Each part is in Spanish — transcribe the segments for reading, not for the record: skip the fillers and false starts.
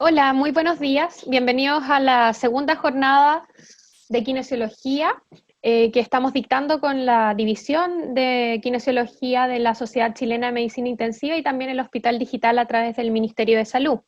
Hola, muy buenos días. Bienvenidos a la segunda jornada de kinesiología que estamos dictando con la división de kinesiología de la Sociedad Chilena de Medicina Intensiva y también el Hospital Digital a través del Ministerio de Salud.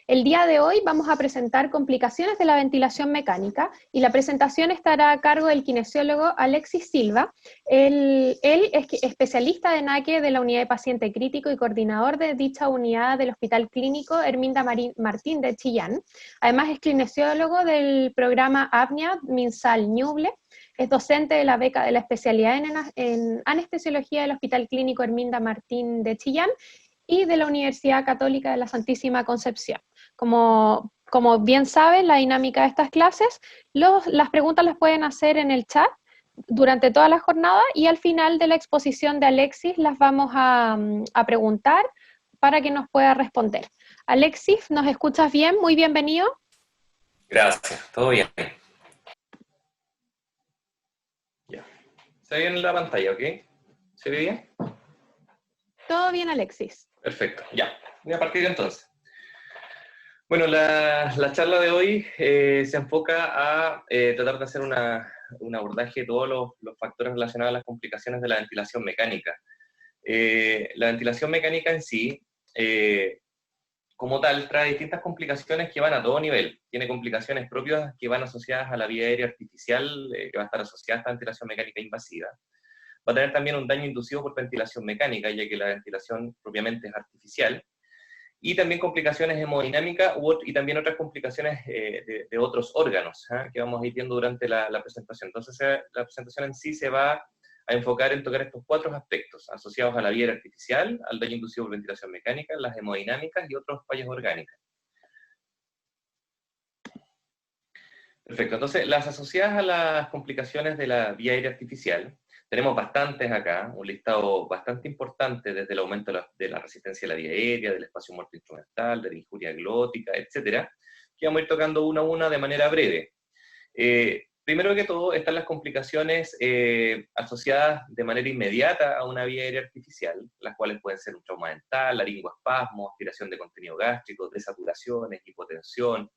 El día de hoy vamos a presentar complicaciones de la ventilación mecánica y la presentación estará a cargo del kinesiólogo Alexis Silva. Él es especialista de NAQE de la unidad de paciente crítico y coordinador de dicha unidad del Hospital Clínico Herminda Martín de Chillán. Además es kinesiólogo del programa APNIA MinSal Ñuble. Es docente de la beca de la especialidad en anestesiología del Hospital Clínico Herminda Martín de Chillán y de la Universidad Católica de la Santísima Concepción. Como bien saben, la dinámica de estas clases, las preguntas las pueden hacer en el chat durante toda la jornada y al final de la exposición de Alexis las vamos a preguntar para que nos pueda responder. Alexis, ¿nos escuchas bien? Muy bienvenido. Gracias, todo bien. Ya. Se ve en la pantalla, ¿ok? ¿Se ve bien? Todo bien, Alexis. Perfecto, ya. Voy a partir entonces. Bueno, la charla de hoy se enfoca a tratar de hacer un abordaje de todos los factores relacionados a las complicaciones de la ventilación mecánica. La ventilación mecánica en sí, como tal, trae distintas complicaciones que van a todo nivel. Tiene complicaciones propias que van asociadas a la vía aérea artificial, que va a estar asociada a esta ventilación mecánica invasiva. Va a tener también un daño inducido por ventilación mecánica, ya que la ventilación propiamente es artificial, y también complicaciones hemodinámicas y también otras complicaciones de otros órganos, que vamos a ir viendo durante la presentación. Entonces, la presentación en sí se va a enfocar en tocar estos cuatro aspectos asociados a la vía artificial, al daño inducido por ventilación mecánica, las hemodinámicas y otros fallas orgánicas. Perfecto, entonces las asociadas a las complicaciones de la vía aérea artificial, tenemos bastantes acá, un listado bastante importante desde el aumento de la resistencia a la vía aérea, del espacio muerto instrumental, de la injuria glótica, etcétera, que vamos a ir tocando una a una de manera breve. Primero que todo están las complicaciones asociadas de manera inmediata a una vía aérea artificial, las cuales pueden ser un trauma dental, laringoespasmo, aspiración de contenido gástrico, desaturaciones, hipotensión,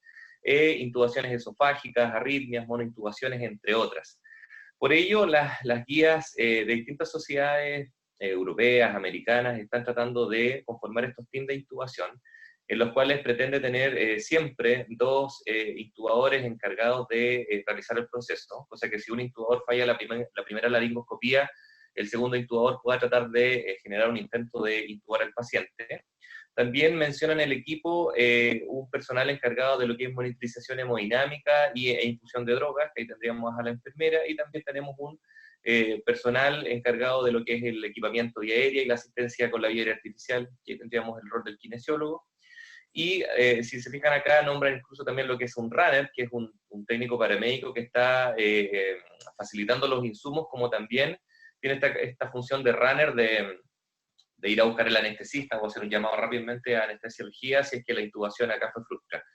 intubaciones esofágicas, arritmias, monointubaciones, entre otras. Por ello, las guías de distintas sociedades europeas, americanas, están tratando de conformar estos teams de intubación, en los cuales pretende tener siempre dos intubadores encargados de realizar el proceso, cosa que si un intubador falla la primera laringoscopía, el segundo intubador pueda tratar de generar un intento de intubar al paciente. También mencionan el equipo un personal encargado de lo que es monitorización hemodinámica e infusión de drogas, que ahí tendríamos a la enfermera, y también tenemos un personal encargado de lo que es el equipamiento vía aérea y la asistencia con la vía aérea artificial, que tendríamos el rol del kinesiólogo. Y si se fijan acá, nombran incluso también lo que es un runner, que es un técnico paramédico que está facilitando los insumos, como también tiene esta función de runner de ir a buscar el anestesista o hacer un llamado rápidamente a anestesiología si es que la intubación acá fue frustrada.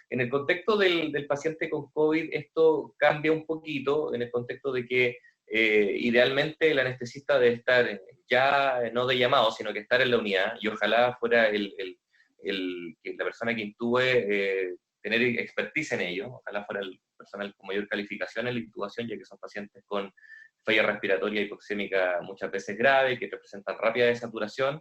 En el contexto del paciente con COVID, esto cambia un poquito, en el contexto de que idealmente el anestesista debe estar ya no de llamado, sino que estar en la unidad, y ojalá fuera la persona que intube tener expertise en ello, ojalá fuera el personal con mayor calificación en la intubación, ya que son pacientes con falla respiratoria hipoxémica muchas veces grave, que representan rápida desaturación,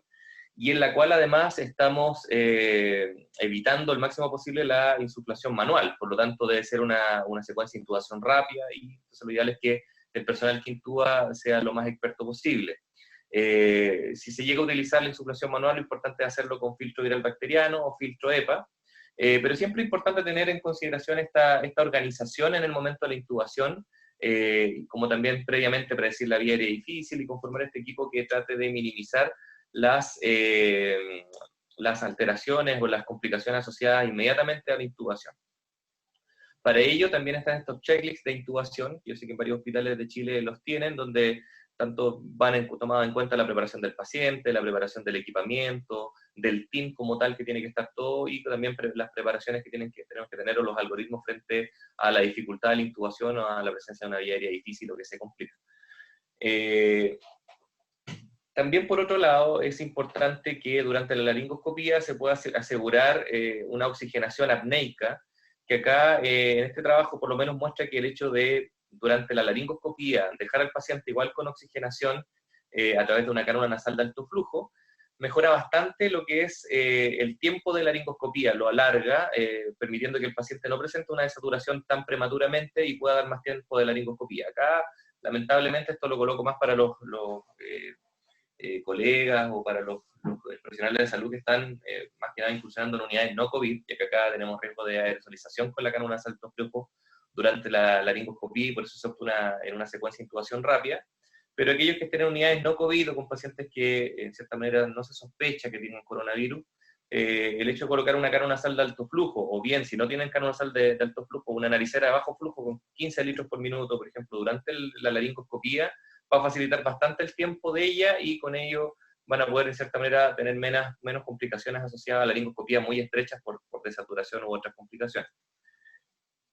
y en la cual además estamos evitando el máximo posible la insuflación manual, por lo tanto debe ser una secuencia de intubación rápida, y entonces lo ideal es que el personal que intuba sea lo más experto posible. Si se llega a utilizar la insuflación manual, lo importante es hacerlo con filtro viral bacteriano o filtro EPA, pero siempre es importante tener en consideración esta organización en el momento de la intubación, como también previamente predecir la vía aérea difícil y conformar este equipo que trate de minimizar las alteraciones o las complicaciones asociadas inmediatamente a la intubación. Para ello también están estos checklists de intubación, yo sé que en varios hospitales de Chile los tienen, donde tanto van tomado en cuenta la preparación del paciente, la preparación del equipamiento, del team como tal que tiene que estar todo, y también las preparaciones que tenemos que tener o los algoritmos frente a la dificultad de la intubación o a la presencia de una vía aérea difícil o que se complica. También, por otro lado, es importante que durante la laringoscopía se pueda asegurar una oxigenación apneica, que acá en este trabajo por lo menos muestra que el hecho de, durante la laringoscopía, dejar al paciente igual con oxigenación a través de una cánula nasal de alto flujo, mejora bastante lo que es el tiempo de laringoscopía, lo alarga, permitiendo que el paciente no presente una desaturación tan prematuramente y pueda dar más tiempo de laringoscopía. Acá, lamentablemente, esto lo coloco más para los colegas o para los profesionales de salud que están más que nada incursionando en unidades no COVID, ya que acá tenemos riesgo de aerosolización con la cánula nasal de alto flujo durante la laringoscopía y por eso se opta en una secuencia de intubación rápida. Pero aquellos que estén en unidades no COVID o con pacientes que en cierta manera no se sospecha que tienen coronavirus, el hecho de colocar una cánula nasal de alto flujo, o bien si no tienen cánula nasal de alto flujo, una naricera de bajo flujo con 15 litros por minuto, por ejemplo, durante la laringoscopía, va a facilitar bastante el tiempo de ella y con ello van a poder, en cierta manera, tener menos complicaciones asociadas a la laringoscopía muy estrechas por desaturación u otras complicaciones.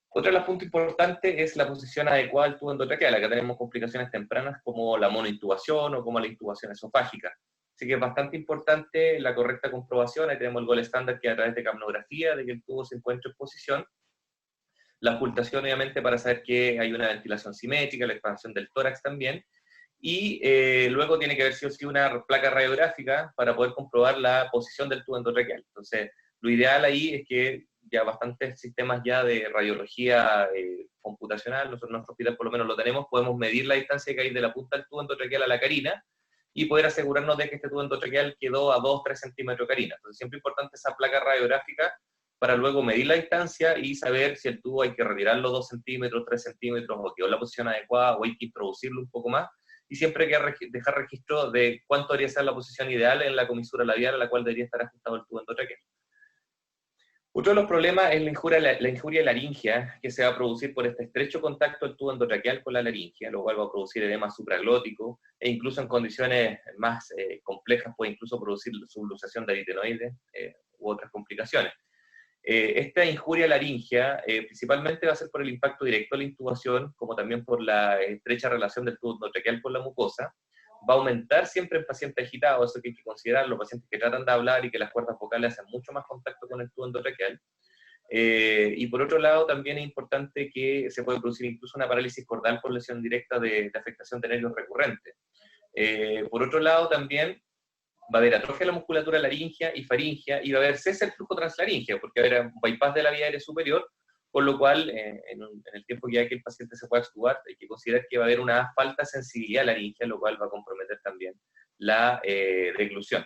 Otro de los puntos importantes es la posición adecuada del tubo endotraqueal. Acá tenemos complicaciones tempranas como la monointubación o como la intubación esofágica. Así que es bastante importante la correcta comprobación. Ahí tenemos el gol estándar que es a través de capnografía, de que el tubo se encuentre en posición. La ocultación, obviamente, para saber que hay una ventilación simétrica, la expansión del tórax también. Y luego tiene que haber sido una placa radiográfica para poder comprobar la posición del tubo endotraqueal. Entonces, lo ideal ahí es que ya bastantes sistemas ya de radiología computacional, nosotros en nuestro hospital por lo menos lo tenemos, podemos medir la distancia que hay de la punta del tubo endotraqueal a la carina y poder asegurarnos de que este tubo endotraqueal quedó a 2-3 centímetros de carina. Entonces, siempre es importante esa placa radiográfica para luego medir la distancia y saber si el tubo hay que retirarlo 2 centímetros, 3 centímetros, o quedó en la posición adecuada, o hay que introducirlo un poco más. Y siempre hay que dejar registro de cuánto debería ser la posición ideal en la comisura labial a la cual debería estar ajustado el tubo endotraqueal. Otro de los problemas es la injuria laringea que se va a producir por este estrecho contacto del tubo endotraqueal con la laringe, lo cual va a producir edema supraglótico e incluso en condiciones más complejas puede incluso producir subluxación de aritenoides u otras complicaciones. Esta injuria laringea principalmente va a ser por el impacto directo de la intubación, como también por la estrecha relación del tubo endotraqueal con la mucosa. Va a aumentar siempre en pacientes agitados, eso que hay que considerar, los pacientes que tratan de hablar y que las cuerdas vocales hacen mucho más contacto con el tubo endotraqueal. Y por otro lado, también es importante que se puede producir incluso una parálisis cordal por lesión directa de afectación de nervios recurrentes. Por otro lado, también va a haber atrofia de la musculatura laringea y faringea, y va a haber cese del flujo translaringeo, porque va a haber un bypass de la vía aérea superior, por lo cual, en el tiempo que hay que el paciente se pueda extubar, hay que considerar que va a haber una falta de sensibilidad laringea, lo cual va a comprometer también la deglución.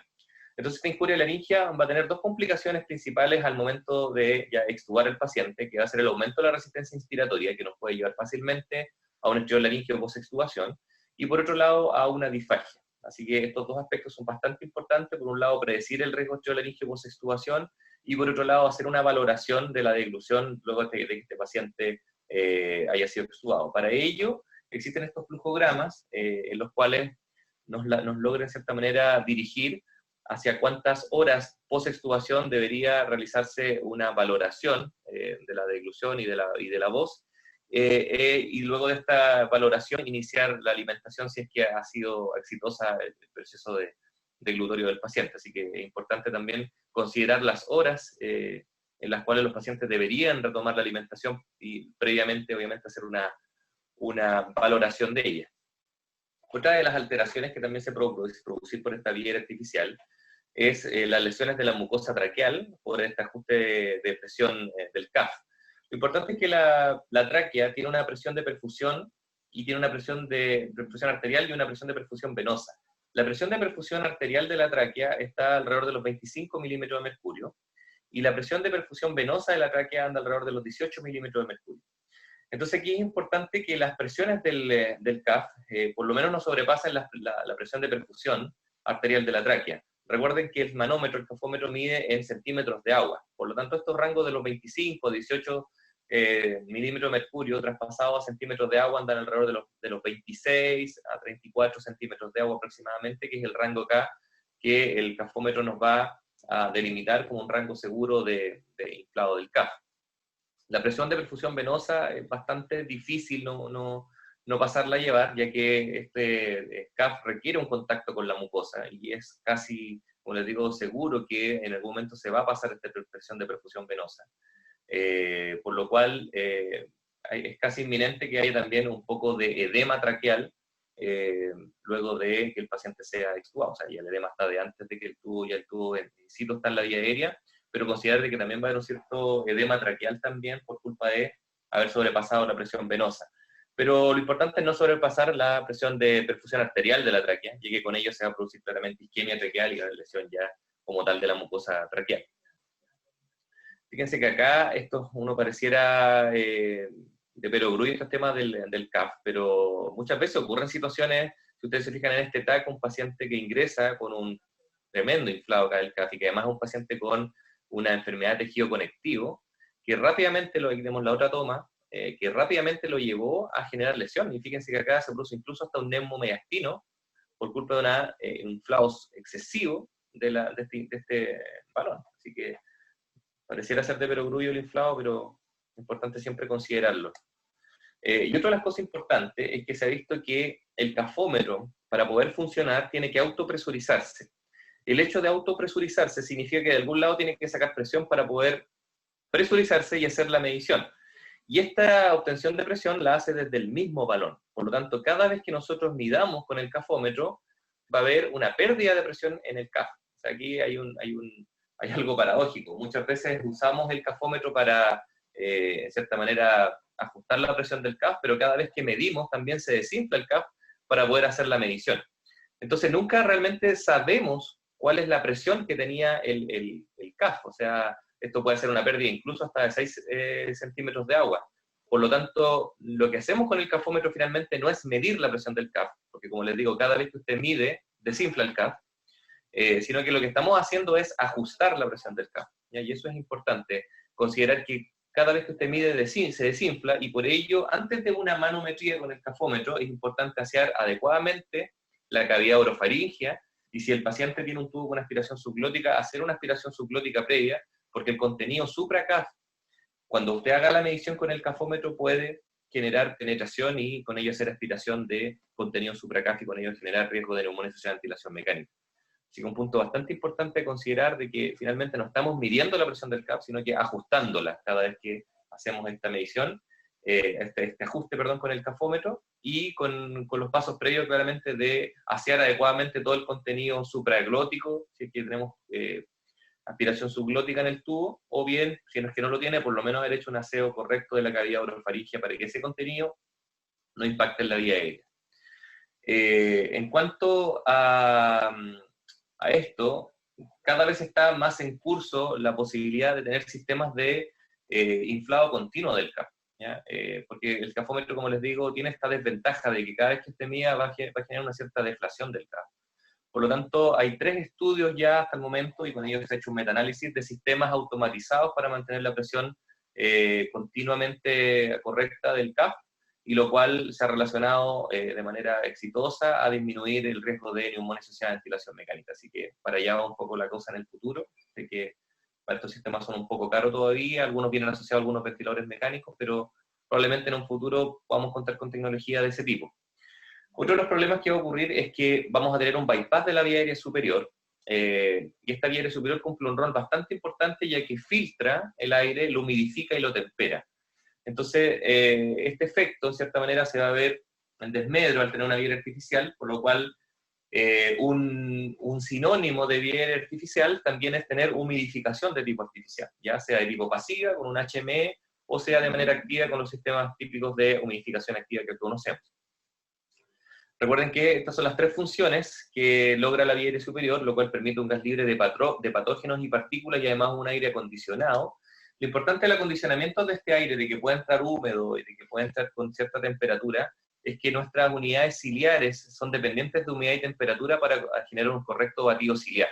Entonces, esta injuria laringea va a tener dos complicaciones principales al momento de ya extubar el paciente, que va a ser el aumento de la resistencia inspiratoria, que nos puede llevar fácilmente a un estriol laringeo post-extubación, y por otro lado, a una disfagia. Así que estos dos aspectos son bastante importantes. Por un lado, predecir el riesgo de estriol laringeo post-extubación, y por otro lado, hacer una valoración de la deglución luego de que este paciente haya sido extubado. Para ello, existen estos flujogramas en los cuales nos logra en cierta manera dirigir hacia cuántas horas post-extubación debería realizarse una valoración de la deglución y de la voz, y luego de esta valoración iniciar la alimentación si es que ha sido exitosa el proceso deglutorio del paciente. Así que es importante también considerar las horas en las cuales los pacientes deberían retomar la alimentación y previamente, obviamente, hacer una valoración de ella. Otra de las alteraciones que también se puede producir por esta vía artificial es las lesiones de la mucosa traqueal por este ajuste de presión del CAF. Lo importante es que la tráquea tiene una presión de perfusión y tiene una presión de perfusión arterial y una presión de perfusión venosa. La presión de perfusión arterial de la tráquea está alrededor de los 25 milímetros de mercurio y la presión de perfusión venosa de la tráquea anda alrededor de los 18 milímetros de mercurio. Entonces aquí es importante que las presiones del CAF por lo menos no sobrepasen la presión de perfusión arterial de la tráquea. Recuerden que el manómetro, el cafómetro, mide en centímetros de agua. Por lo tanto, estos rangos de los 25, 18 milímetros de mercurio traspasados a centímetros de agua andan alrededor de los 26 a 34 centímetros de agua aproximadamente, que es el rango acá que el cafómetro nos va a delimitar como un rango seguro de inflado del CAF. La presión de perfusión venosa es bastante difícil, no no pasarla a llevar, ya que este CAF requiere un contacto con la mucosa y es casi, como les digo, seguro que en algún momento se va a pasar esta presión de perfusión venosa. Por lo cual es casi inminente que haya también un poco de edema traqueal luego de que el paciente sea extubado. O sea, ya el edema está de antes de que el tubo en situ está en la vía aérea, pero considerar que también va a haber un cierto edema traqueal también por culpa de haber sobrepasado la presión venosa. Pero lo importante es no sobrepasar la presión de perfusión arterial de la tráquea, ya que con ello se va a producir claramente isquemia traqueal y la lesión ya como tal de la mucosa traqueal. Fíjense que acá uno pareciera de perogrullo estos temas del CAF, pero muchas veces ocurren situaciones, si ustedes se fijan en este TAC, un paciente que ingresa con un tremendo inflado acá del CAF y que además es un paciente con una enfermedad de tejido conectivo, que rápidamente, aquí tenemos la otra toma, que rápidamente lo llevó a generar lesión. Y fíjense que acá se produce incluso hasta un neumomediastino por culpa de un inflado excesivo de este balón. Así que pareciera ser de perogrullo el inflado, pero es importante siempre considerarlo. Y otra de las cosas importantes es que se ha visto que el cafómetro, para poder funcionar, tiene que autopresurizarse. El hecho de autopresurizarse significa que de algún lado tiene que sacar presión para poder presurizarse y hacer la medición. Y esta obtención de presión la hace desde el mismo balón. Por lo tanto, cada vez que nosotros midamos con el cafómetro, va a haber una pérdida de presión en el CAF. O sea, aquí hay algo paradójico. Muchas veces usamos el cafómetro para, de cierta manera, ajustar la presión del CAF, pero cada vez que medimos también se desinfla el CAF para poder hacer la medición. Entonces nunca realmente sabemos cuál es la presión que tenía el CAF. O sea, esto puede ser una pérdida incluso hasta de 6 centímetros de agua. Por lo tanto, lo que hacemos con el cafómetro finalmente no es medir la presión del CAF, porque como les digo, cada vez que usted mide, desinfla el CAF, sino que lo que estamos haciendo es ajustar la presión del CAF. ¿Ya? Y eso es importante, considerar que cada vez que usted mide se desinfla, y por ello, antes de una manometría con el cafómetro, es importante asear adecuadamente la cavidad orofaringea, y si el paciente tiene un tubo con aspiración subglótica, hacer una aspiración subglótica previa, porque el contenido supra-CAF, cuando usted haga la medición con el cafómetro, puede generar penetración y con ello hacer aspiración de contenido supra-CAF y con ello generar riesgo de neumonía asociada a ventilación mecánica. Así que un punto bastante importante a considerar de que finalmente no estamos midiendo la presión del CAF, sino que ajustándola cada vez que hacemos esta medición, este ajuste, perdón, con el cafómetro y con los pasos previos claramente de asear adecuadamente todo el contenido supraglótico, si es que tenemos aspiración subglótica en el tubo, o bien, si es que no lo tiene, por lo menos haber hecho un aseo correcto de la cavidad orofaringea para que ese contenido no impacte en la vía aérea. En cuanto a esto, cada vez está más en curso la posibilidad de tener sistemas de inflado continuo del CAF, porque el cafómetro, como les digo, tiene esta desventaja de que cada vez que esté mida va a generar una cierta deflación del CAF. Por lo tanto, hay 3 estudios ya hasta el momento, y con ellos se ha hecho un metaanálisis de sistemas automatizados para mantener la presión continuamente correcta del CAF, y lo cual se ha relacionado de manera exitosa a disminuir el riesgo de neumonía asociada a ventilación mecánica. Así que para allá va un poco la cosa en el futuro, de que para estos sistemas son un poco caros todavía, algunos vienen asociados a algunos ventiladores mecánicos, pero probablemente en un futuro podamos contar con tecnología de ese tipo. Otro de los problemas que va a ocurrir es que vamos a tener un bypass de la vía aérea superior, y esta vía aérea superior cumple un rol bastante importante, ya que filtra el aire, lo humidifica y lo tempera. Entonces, este efecto, en cierta manera, se va a ver en desmedro al tener una vía aérea artificial, por lo cual un sinónimo de vía aérea artificial también es tener humidificación de tipo artificial, ya sea de tipo pasiva, con un HME, o sea de manera activa con los sistemas típicos de humidificación activa que conocemos. Recuerden que estas son las 3 funciones que logra la vía aérea superior, lo cual permite un gas libre de patógenos y partículas y además un aire acondicionado. Lo importante del acondicionamiento de este aire, de que pueda entrar húmedo y de que pueda entrar con cierta temperatura, es que nuestras unidades ciliares son dependientes de humedad y temperatura para generar un correcto batido ciliar.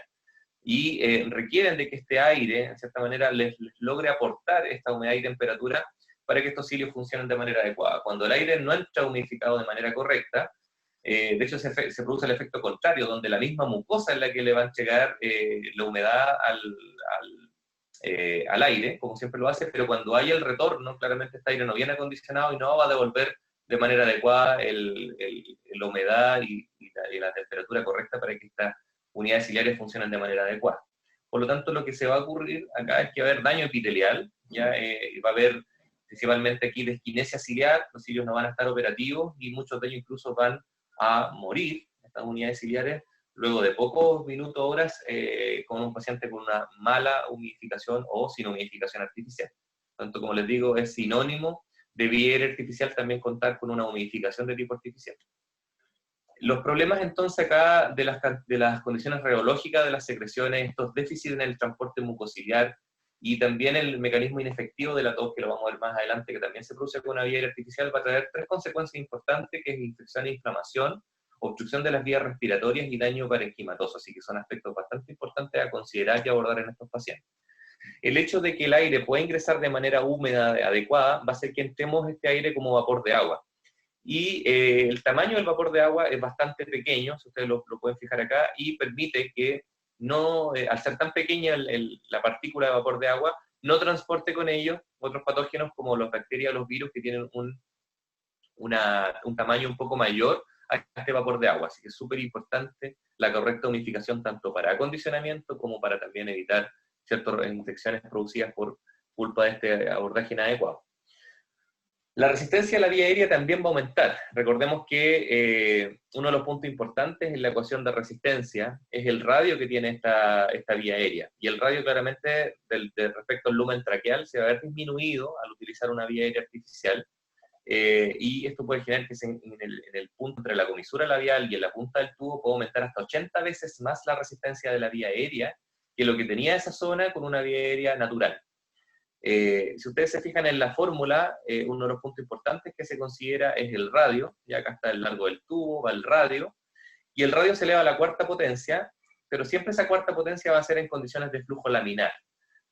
Y requieren de que este aire, en cierta manera, les logre aportar esta humedad y temperatura para que estos cilios funcionen de manera adecuada. Cuando el aire no entra humidificado de manera correcta, de hecho se produce el efecto contrario, donde la misma mucosa es la que le va a llegar la humedad al aire, como siempre lo hace, pero cuando hay el retorno, claramente este aire no viene acondicionado y no va a devolver de manera adecuada la humedad y la temperatura correcta para que estas unidades ciliares funcionen de manera adecuada. Por lo tanto, lo que se va a ocurrir acá es que va a haber daño epitelial, ya va a haber principalmente aquí disquinesia ciliar, los cilios no van a estar operativos y muchos de ellos incluso van a morir, estas unidades ciliares, luego de pocos minutos, horas, con un paciente con una mala humidificación o sin humidificación artificial. Tanto como les digo, es sinónimo de vía aérea artificial también contar con una humidificación de tipo artificial. Los problemas entonces acá de las condiciones rheológicas de las secreciones, estos déficits en el transporte mucociliar y también el mecanismo inefectivo de la tos, que lo vamos a ver más adelante, que también se produce con una vía aérea artificial, va a traer tres consecuencias importantes, que es infección e inflamación, obstrucción de las vías respiratorias y daño parenquimatoso, así que son aspectos bastante importantes a considerar y abordar en estos pacientes. El hecho de que el aire pueda ingresar de manera húmeda adecuada va a hacer que entremos este aire como vapor de agua. Y el tamaño del vapor de agua es bastante pequeño, si ustedes lo pueden fijar acá, y permite que no, al ser tan pequeña la partícula de vapor de agua, no transporte con ello otros patógenos como las bacterias o los virus que tienen un tamaño un poco mayor a este vapor de agua. Así que es súper importante la correcta humidificación tanto para acondicionamiento como para también evitar ciertas infecciones producidas por culpa de este abordaje inadecuado. La resistencia a la vía aérea también va a aumentar. Recordemos que uno de los puntos importantes en la ecuación de resistencia es el radio que tiene esta vía aérea. Y el radio claramente respecto al lumen traqueal se va a ver disminuido al utilizar una vía aérea artificial. Y esto puede generar que en el punto entre la comisura labial y en la punta del tubo puede aumentar hasta 80 veces más la resistencia de la vía aérea que lo que tenía esa zona con una vía aérea natural. Si ustedes se fijan en la fórmula, uno de los puntos importantes que se considera es el radio, y acá está el largo del tubo, va el radio, y el radio se eleva a la cuarta potencia, pero siempre esa cuarta potencia va a ser en condiciones de flujo laminar.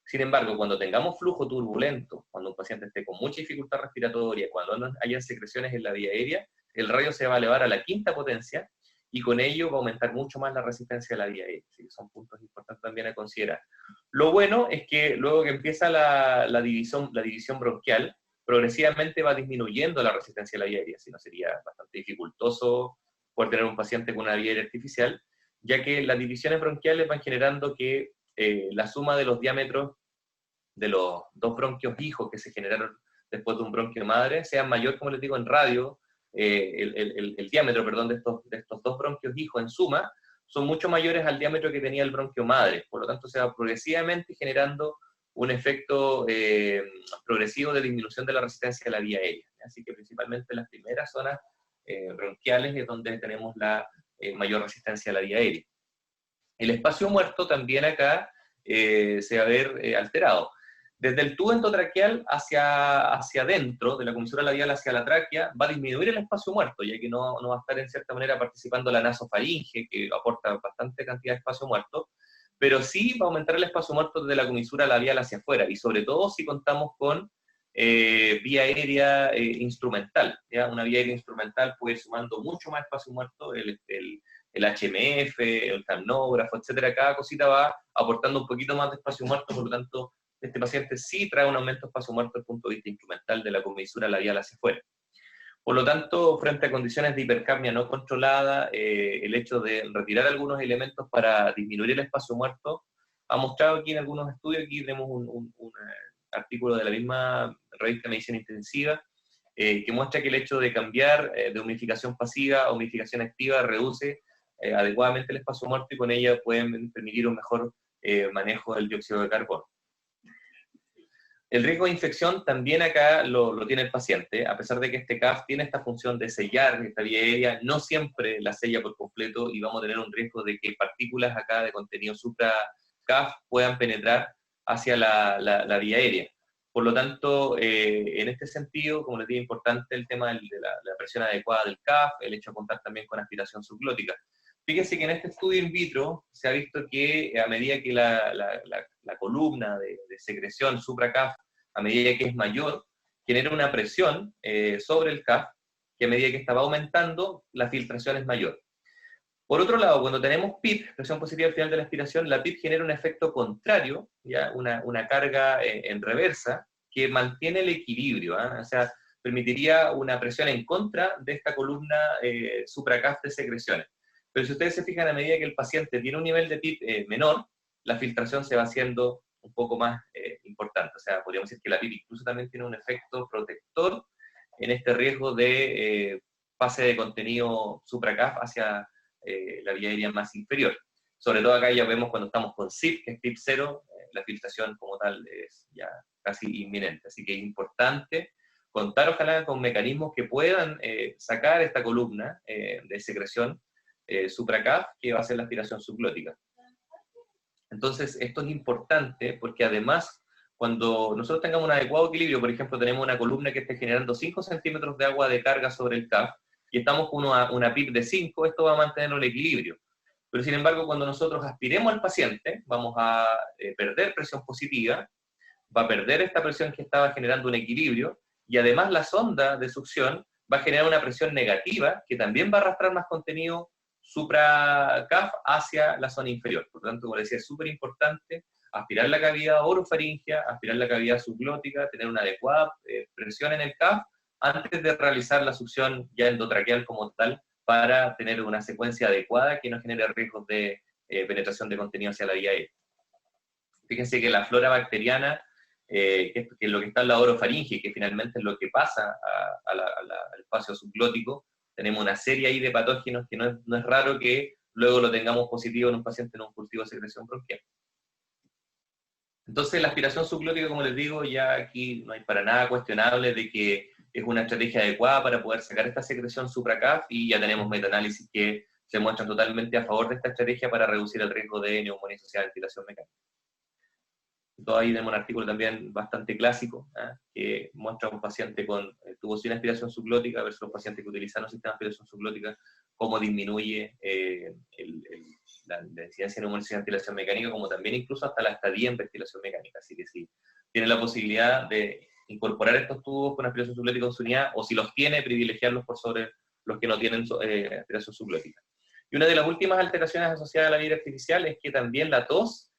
Sin embargo, cuando tengamos flujo turbulento, cuando un paciente esté con mucha dificultad respiratoria, cuando no haya secreciones en la vía aérea, el radio se va a elevar a la quinta potencia, y con ello va a aumentar mucho más la resistencia de la vía aérea. Así que son puntos importantes también a considerar. Lo bueno es que luego que empieza la división bronquial, progresivamente va disminuyendo la resistencia de la vía aérea, si no sería bastante dificultoso poder tener un paciente con una vía aérea artificial, ya que las divisiones bronquiales van generando que la suma de los diámetros de los dos bronquios hijos que se generaron después de un bronquio madre sea mayor, como les digo, en radio, el diámetro, perdón, de estos dos bronquios hijos en suma, son mucho mayores al diámetro que tenía el bronquio madre. Por lo tanto, se va progresivamente generando un efecto progresivo de disminución de la resistencia de la vía aérea. Así que principalmente en las primeras zonas bronquiales es donde tenemos la mayor resistencia a la vía aérea. El espacio muerto también acá se va a ver alterado. Desde el tubo endotraqueal hacia adentro, de la comisura labial hacia la tráquea, va a disminuir el espacio muerto, ya que no va a estar en cierta manera participando la nasofaringe, que aporta bastante cantidad de espacio muerto, pero sí va a aumentar el espacio muerto desde la comisura labial hacia afuera, y sobre todo si contamos con vía aérea instrumental. ¿ya? Una vía aérea instrumental puede ir sumando mucho más espacio muerto, el HMF, el camnógrafo, etcétera. Cada cosita va aportando un poquito más de espacio muerto, por lo tanto, este paciente sí trae un aumento de espacio muerto desde el punto de vista instrumental de la comisura labial hacia afuera. Por lo tanto, frente a condiciones de hipercapnia no controlada, el hecho de retirar algunos elementos para disminuir el espacio muerto ha mostrado aquí en algunos estudios, aquí tenemos un artículo de la misma revista de Medicina Intensiva, que muestra que el hecho de cambiar de humidificación pasiva a humidificación activa reduce adecuadamente el espacio muerto y con ella pueden permitir un mejor manejo del dióxido de carbono. El riesgo de infección también acá lo tiene el paciente, a pesar de que este CAF tiene esta función de sellar esta vía aérea, no siempre la sella por completo y vamos a tener un riesgo de que partículas acá de contenido supra-CAF puedan penetrar hacia la vía aérea. Por lo tanto, en este sentido, como les digo, importante el tema de la presión adecuada del CAF, el hecho de contar también con aspiración subglótica. Fíjense que en este estudio in vitro se ha visto que a medida que la columna de secreción supra-CAF, a medida que es mayor, genera una presión sobre el CAF, que a medida que esta va aumentando, la filtración es mayor. Por otro lado, cuando tenemos PIP, presión positiva al final de la aspiración, la PIP genera un efecto contrario, ¿ya? Una carga en reversa, que mantiene el equilibrio. O sea, permitiría una presión en contra de esta columna supracaf de secreciones. Pero si ustedes se fijan, a medida que el paciente tiene un nivel de PIB menor, la filtración se va haciendo un poco más importante. O sea, podríamos decir que la PIB incluso también tiene un efecto protector en este riesgo de pase de contenido supracaf hacia la vía aérea más inferior. Sobre todo acá ya vemos cuando estamos con CIP, que es PIB 0, la filtración como tal es ya casi inminente. Así que es importante contar ojalá con mecanismos que puedan sacar esta columna de secreción supracaf, que va a ser la aspiración subglótica. Entonces, esto es importante porque además, cuando nosotros tengamos un adecuado equilibrio, por ejemplo, tenemos una columna que esté generando 5 centímetros de agua de carga sobre el CAF, y estamos con una PIB de 5, esto va a mantener el equilibrio. Pero sin embargo, cuando nosotros aspiremos al paciente, vamos a perder presión positiva, va a perder esta presión que estaba generando un equilibrio, y además la sonda de succión va a generar una presión negativa que también va a arrastrar más contenido supra-CAF hacia la zona inferior. Por lo tanto, como les decía, es súper importante aspirar la cavidad orofaringea, aspirar la cavidad subglótica, tener una adecuada presión en el CAF antes de realizar la succión ya endotraqueal como tal, para tener una secuencia adecuada que no genere riesgos de penetración de contenido hacia la vía aérea. Fíjense que la flora bacteriana, que es lo que está en la orofaringe, que finalmente es lo que pasa al espacio subglótico, tenemos una serie ahí de patógenos que no es raro que luego lo tengamos positivo en un paciente en un cultivo de secreción bronquial. Entonces la aspiración subglótica, como les digo, ya aquí no hay para nada cuestionable de que es una estrategia adecuada para poder sacar esta secreción supracaf, y ya tenemos metaanálisis que se muestran totalmente a favor de esta estrategia para reducir el riesgo de neumonía asociada a ventilación mecánica. Ahí tenemos un artículo también bastante clásico, que muestra a un paciente con tubo sin aspiración subglótica versus los pacientes que utilizaron sistema de aspiración subglótica, cómo disminuye la incidencia de neumonía asociada a ventilación mecánica, como también incluso hasta la estadía en ventilación mecánica. Así que si tiene la posibilidad de incorporar estos tubos con aspiración subglótica en su unidad, o si los tiene, privilegiarlos por sobre los que no tienen aspiración subglótica. Y una de las últimas alteraciones asociadas a la vida artificial es que también la tos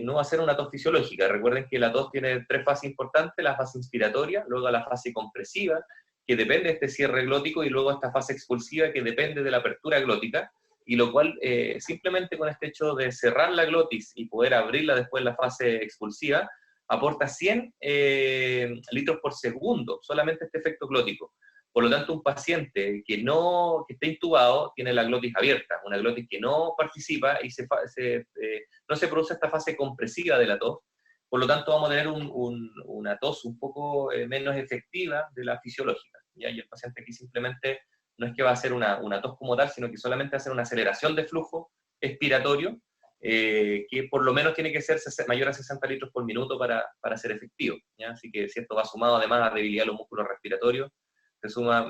no va a ser una tos fisiológica. Recuerden que la tos tiene 3 fases importantes: la fase inspiratoria, luego la fase compresiva, que depende de este cierre glótico, y luego esta fase expulsiva, que depende de la apertura glótica, y lo cual simplemente con este hecho de cerrar la glotis y poder abrirla después en la fase expulsiva, aporta 100 litros por segundo, solamente este efecto glótico. Por lo tanto, un paciente que esté intubado tiene la glotis abierta, una glotis que no participa y no se produce esta fase compresiva de la tos. Por lo tanto, vamos a tener una tos un poco menos efectiva de la fisiológica, ¿ya? Y el paciente aquí simplemente no es que va a hacer una tos como tal, sino que solamente va a hacer una aceleración de flujo expiratorio, que por lo menos tiene que ser mayor a 60 litros por minuto para ser efectivo, ¿ya? Así que si esto va sumado además a debilidad de los músculos respiratorios, se suma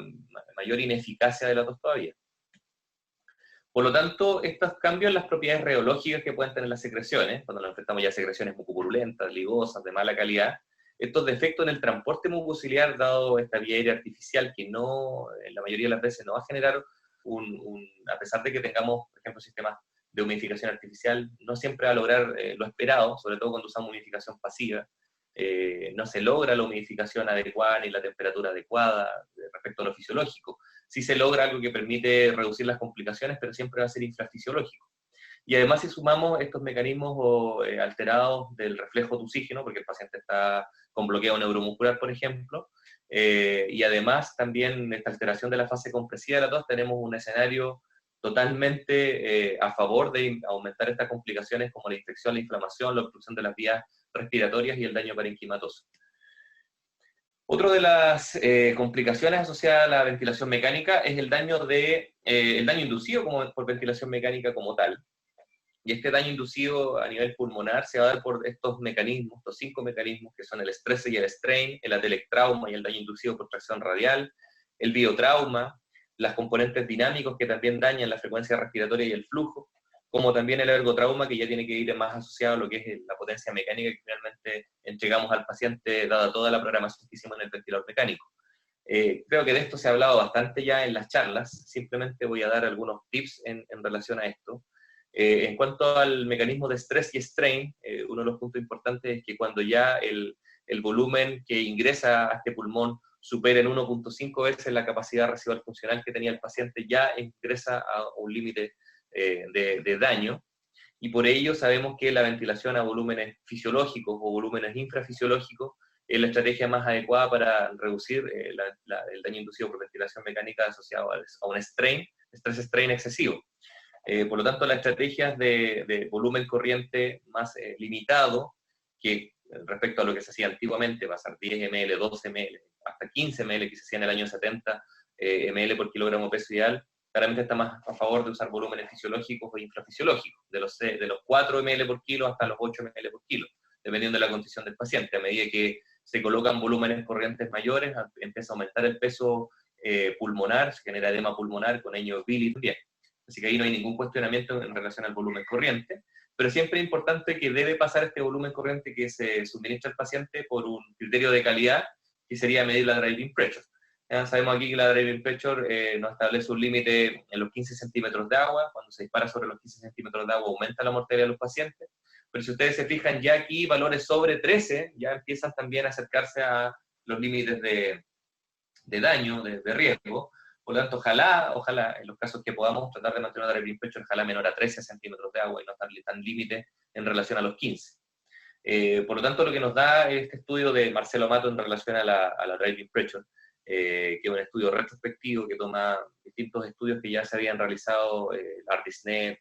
mayor ineficacia de la tos todavía. Por lo tanto, estos cambios en las propiedades reológicas que pueden tener las secreciones, cuando nos enfrentamos ya a secreciones mucopurulentas, ligosas, de mala calidad, estos defectos en el transporte mucociliar, dado esta vía aérea artificial que no, en la mayoría de las veces no va a generar a pesar de que tengamos, por ejemplo, sistemas de humidificación artificial, no siempre va a lograr lo esperado, sobre todo cuando usamos humidificación pasiva. No se logra la humidificación adecuada ni la temperatura adecuada respecto a lo fisiológico. Sí se logra algo que permite reducir las complicaciones, pero siempre va a ser infrafisiológico. Y además, si sumamos estos mecanismos alterados del reflejo tusígeno, porque el paciente está con bloqueo neuromuscular, por ejemplo, y además también esta alteración de la fase compresiva de la tos, tenemos un escenario totalmente a favor de aumentar estas complicaciones como la infección, la inflamación, la obstrucción de las vías respiratorias y el daño parenquimatoso. Otra de las complicaciones asociadas a la ventilación mecánica es el daño inducido por ventilación mecánica como tal. Y este daño inducido a nivel pulmonar se va a dar por estos mecanismos, estos 5 mecanismos, que son el estrés y el strain, el atelectrauma y el daño inducido por tracción radial, el biotrauma, las componentes dinámicos que también dañan la frecuencia respiratoria y el flujo, como también el ergotrauma, que ya tiene que ir más asociado a lo que es la potencia mecánica que finalmente entregamos al paciente, dada toda la programación que hicimos en el ventilador mecánico. Creo que de esto se ha hablado bastante ya en las charlas, simplemente voy a dar algunos tips en relación a esto. En cuanto al mecanismo de estrés y strain, uno de los puntos importantes es que cuando ya el volumen que ingresa a este pulmón superen 1.5 veces la capacidad residual funcional que tenía el paciente, ya ingresa a un límite de daño, y por ello sabemos que la ventilación a volúmenes fisiológicos o volúmenes infrafisiológicos es la estrategia más adecuada para reducir el daño inducido por ventilación mecánica asociado a un estrés strain excesivo. Por lo tanto, las estrategias de volumen corriente más limitado, que respecto a lo que se hacía antiguamente, pasar 10 ml, 12 ml, hasta 15 ml que se hacía en el año 70 ml por kilogramo peso ideal, claramente está más a favor de usar volúmenes fisiológicos o infrafisiológicos, de los 4 ml por kilo hasta los 8 ml por kilo, dependiendo de la condición del paciente. A medida que se colocan volúmenes corrientes mayores, empieza a aumentar el peso pulmonar, se genera edema pulmonar con Enyos Billy también. Así que ahí no hay ningún cuestionamiento en relación al volumen corriente, pero siempre es importante que debe pasar este volumen corriente que se suministra al paciente por un criterio de calidad, que sería medir la driving pressure. Ya sabemos aquí que la driving pressure nos establece un límite en los 15 centímetros de agua. Cuando se dispara sobre los 15 centímetros de agua aumenta la mortalidad de los pacientes, pero si ustedes se fijan ya aquí valores sobre 13 ya empiezan también a acercarse a los límites de daño, de riesgo. Por lo tanto, ojalá en los casos que podamos tratar de mantener una driving pressure, ojalá menor a 13 centímetros de agua y no tan límite en relación a los 15. Por lo tanto, lo que nos da este estudio de Marcelo Amato en relación a la driving pressure, que es un estudio retrospectivo que toma distintos estudios que ya se habían realizado, ARDISNet,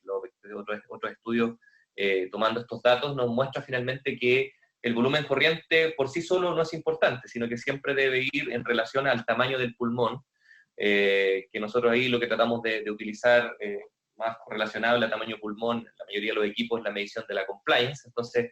otros estudios, tomando estos datos, nos muestra finalmente que el volumen corriente por sí solo no es importante, sino que siempre debe ir en relación al tamaño del pulmón, que nosotros ahí lo que tratamos de utilizar más correlacionable a tamaño pulmón, la mayoría de los equipos, es la medición de la compliance. Entonces,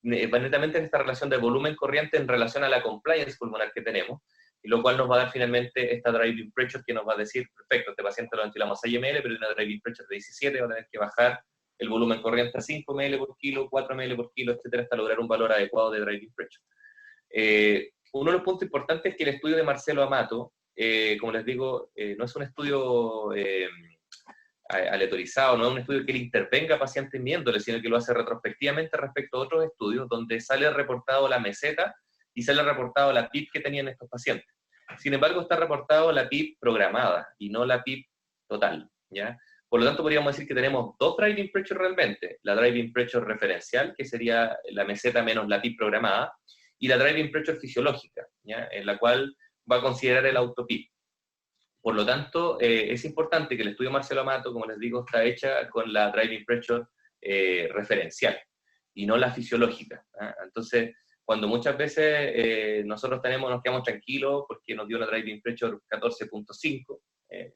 va netamente en esta relación de volumen corriente en relación a la compliance pulmonar que tenemos, y lo cual nos va a dar finalmente esta driving pressure que nos va a decir, perfecto, este paciente lo ventilamos a 6 ml, pero tiene una driving pressure de 17, va a tener que bajar el volumen corriente a 5 ml por kilo, 4 ml por kilo, etcétera, hasta lograr un valor adecuado de driving pressure. Uno de los puntos importantes es que el estudio de Marcelo Amato, como les digo, no es un estudio aleatorizado, no es un estudio que le intervenga a pacientes viéndole, sino que lo hace retrospectivamente respecto a otros estudios donde sale reportado la meseta y sale reportado la PIP que tenían estos pacientes. Sin embargo, está reportado la PIP programada y no la PIP total, ¿ya? Por lo tanto, podríamos decir que tenemos dos driving pressure realmente, la driving pressure referencial, que sería la meseta menos la PIP programada, y la driving pressure fisiológica, ¿ya? En la cual va a considerar el auto-PIP. Por lo tanto, es importante que el estudio Marcelo Amato, como les digo, está hecha con la driving pressure referencial y no la fisiológica, ¿eh? Entonces, cuando muchas veces nosotros nos quedamos tranquilos porque nos dio una driving pressure 14.5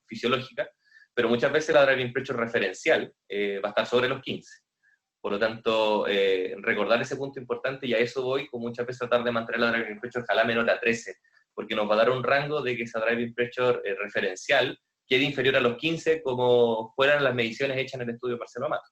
fisiológica, pero muchas veces la driving pressure referencial va a estar sobre los 15. Por lo tanto, recordar ese punto importante, y a eso voy, con muchas veces tratar de mantener la driving pressure ojalá menor a 13, porque nos va a dar un rango de que esa driving pressure referencial quede inferior a los 15, como fueran las mediciones hechas en el estudio de Marcelo Amato.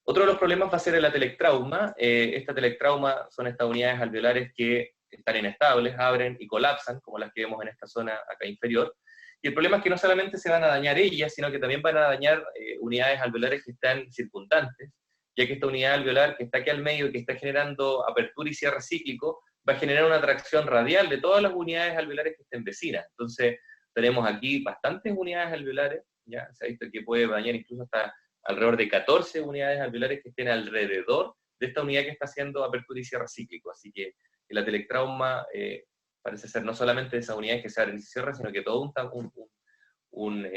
Otro de los problemas va a ser el atelectrauma. Esta atelectrauma son estas unidades alveolares que están inestables, abren y colapsan, como las que vemos en esta zona acá inferior. Y el problema es que no solamente se van a dañar ellas, sino que también van a dañar unidades alveolares que están circundantes, ya que esta unidad alveolar que está aquí al medio y que está generando apertura y cierre cíclico, va a generar una atracción radial de todas las unidades alveolares que estén vecinas. Entonces, tenemos aquí bastantes unidades alveolares, ya se ha visto que puede dañar incluso hasta alrededor de 14 unidades alveolares que estén alrededor de esta unidad que está haciendo apertura y cierre cíclico. Así que el atelectrauma parece ser no solamente esas unidades que se abren y se cierran, sino que todo un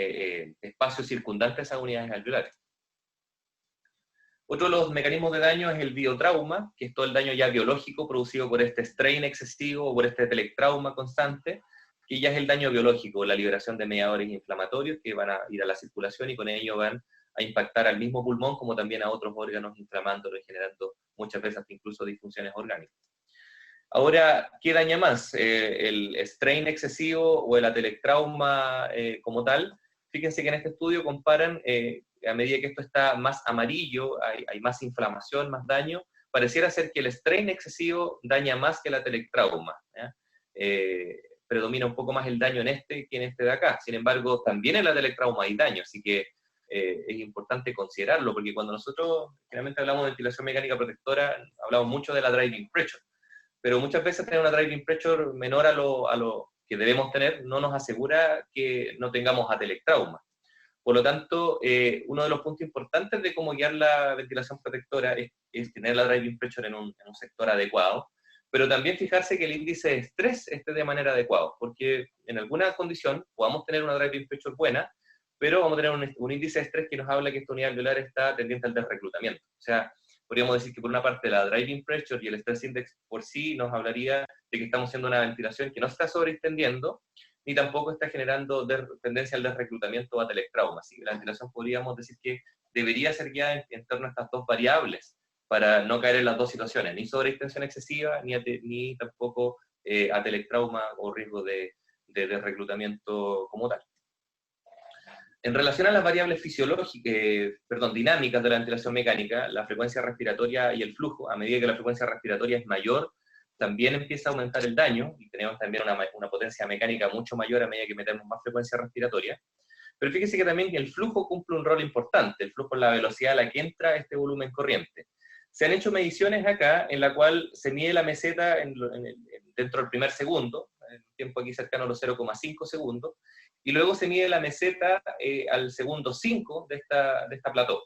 espacio circundante a esas unidades alveolares. Otro de los mecanismos de daño es el biotrauma, que es todo el daño ya biológico producido por este strain excesivo o por este atelectrauma constante, que ya es el daño biológico, la liberación de mediadores inflamatorios que van a ir a la circulación y con ello van a impactar al mismo pulmón como también a otros órganos, inflamándolo y generando muchas veces incluso disfunciones orgánicas. Ahora, ¿qué daña más? ¿El strain excesivo o el atelectrauma como tal? Fíjense que en este estudio comparan, a medida que esto está más amarillo, hay más inflamación, más daño, pareciera ser que el strain excesivo daña más que el atelectrauma. Predomina un poco más el daño en este que en este de acá. Sin embargo, también en el atelectrauma hay daño, así que es importante considerarlo, porque cuando nosotros generalmente hablamos de ventilación mecánica protectora, hablamos mucho de la driving pressure, pero muchas veces tener una driving pressure menor a lo que debemos tener no nos asegura que no tengamos atelectrauma. Por lo tanto, uno de los puntos importantes de cómo guiar la ventilación protectora es tener la driving pressure en un sector adecuado, pero también fijarse que el índice de estrés esté de manera adecuada, porque en alguna condición podamos tener una driving pressure buena, pero vamos a tener un índice de estrés que nos habla que esta unidad alveolar está tendiente al desreclutamiento. O sea, podríamos decir que por una parte la driving pressure y el stress index por sí nos hablaría de que estamos haciendo una ventilación que no está sobreextendiendo, ni tampoco está generando tendencia al desreclutamiento o atelectrauma. Así que la ventilación podríamos decir que debería ser guiada en torno a estas dos variables para no caer en las dos situaciones, ni sobreextensión excesiva, ni tampoco atelectrauma o riesgo de desreclutamiento como tal. En relación a las variables dinámicas de la ventilación mecánica, la frecuencia respiratoria y el flujo, a medida que la frecuencia respiratoria es mayor, también empieza a aumentar el daño, y tenemos también una potencia mecánica mucho mayor a medida que metemos más frecuencia respiratoria. Pero fíjese que también el flujo cumple un rol importante, el flujo es la velocidad a la que entra este volumen corriente. Se han hecho mediciones acá en la cual se mide la meseta dentro del primer segundo, el tiempo aquí cercano a los 0,5 segundos, y luego se mide la meseta al segundo 5 de esta plató.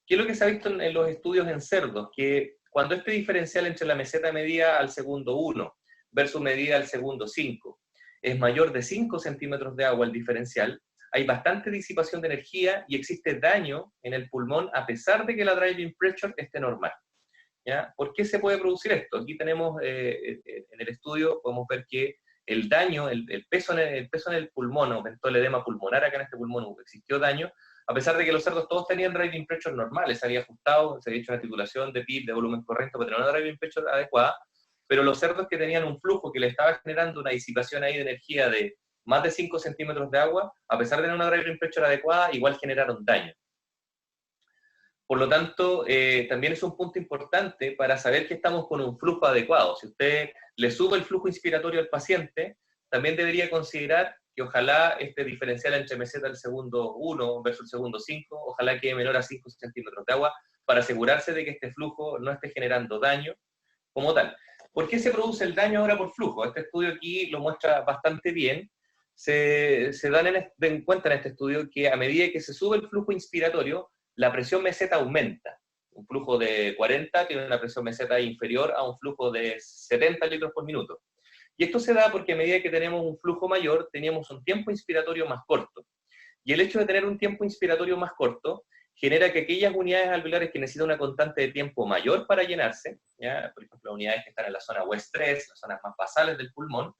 ¿Qué es lo que se ha visto en los estudios en cerdos? Que cuando este diferencial entre la meseta medida al segundo 1 versus medida al segundo 5 es mayor de 5 centímetros de agua el diferencial, hay bastante disipación de energía y existe daño en el pulmón a pesar de que la driving pressure esté normal. ¿Ya? ¿Por qué se puede producir esto? Aquí tenemos, en el estudio, podemos ver que el daño, el peso en el pulmón, aumentó el edema pulmonar acá en este pulmón, existió daño, a pesar de que los cerdos todos tenían driving pressure normales, se había ajustado, se había hecho una titulación de PIB, de volumen correcto para tener una driving pressure adecuada, pero los cerdos que tenían un flujo que le estaba generando una disipación ahí de energía de más de 5 centímetros de agua, a pesar de tener una driving pressure adecuada, igual generaron daño. Por lo tanto, también es un punto importante para saber que estamos con un flujo adecuado. Si usted le sube el flujo inspiratorio al paciente, también debería considerar que ojalá este diferencial entre meseta del segundo 1 versus el segundo 5, ojalá quede menor a 5 centímetros de agua, para asegurarse de que este flujo no esté generando daño como tal. ¿Por qué se produce el daño ahora por flujo? Este estudio aquí lo muestra bastante bien. Se dan en cuenta en este estudio que a medida que se sube el flujo inspiratorio, la presión meseta aumenta. Un flujo de 40 tiene una presión meseta inferior a un flujo de 70 litros por minuto. Y esto se da porque a medida que tenemos un flujo mayor, tenemos un tiempo inspiratorio más corto. Y el hecho de tener un tiempo inspiratorio más corto genera que aquellas unidades alveolares que necesitan una constante de tiempo mayor para llenarse, ¿ya? Por ejemplo, unidades que están en la zona West 3, las zonas más basales del pulmón,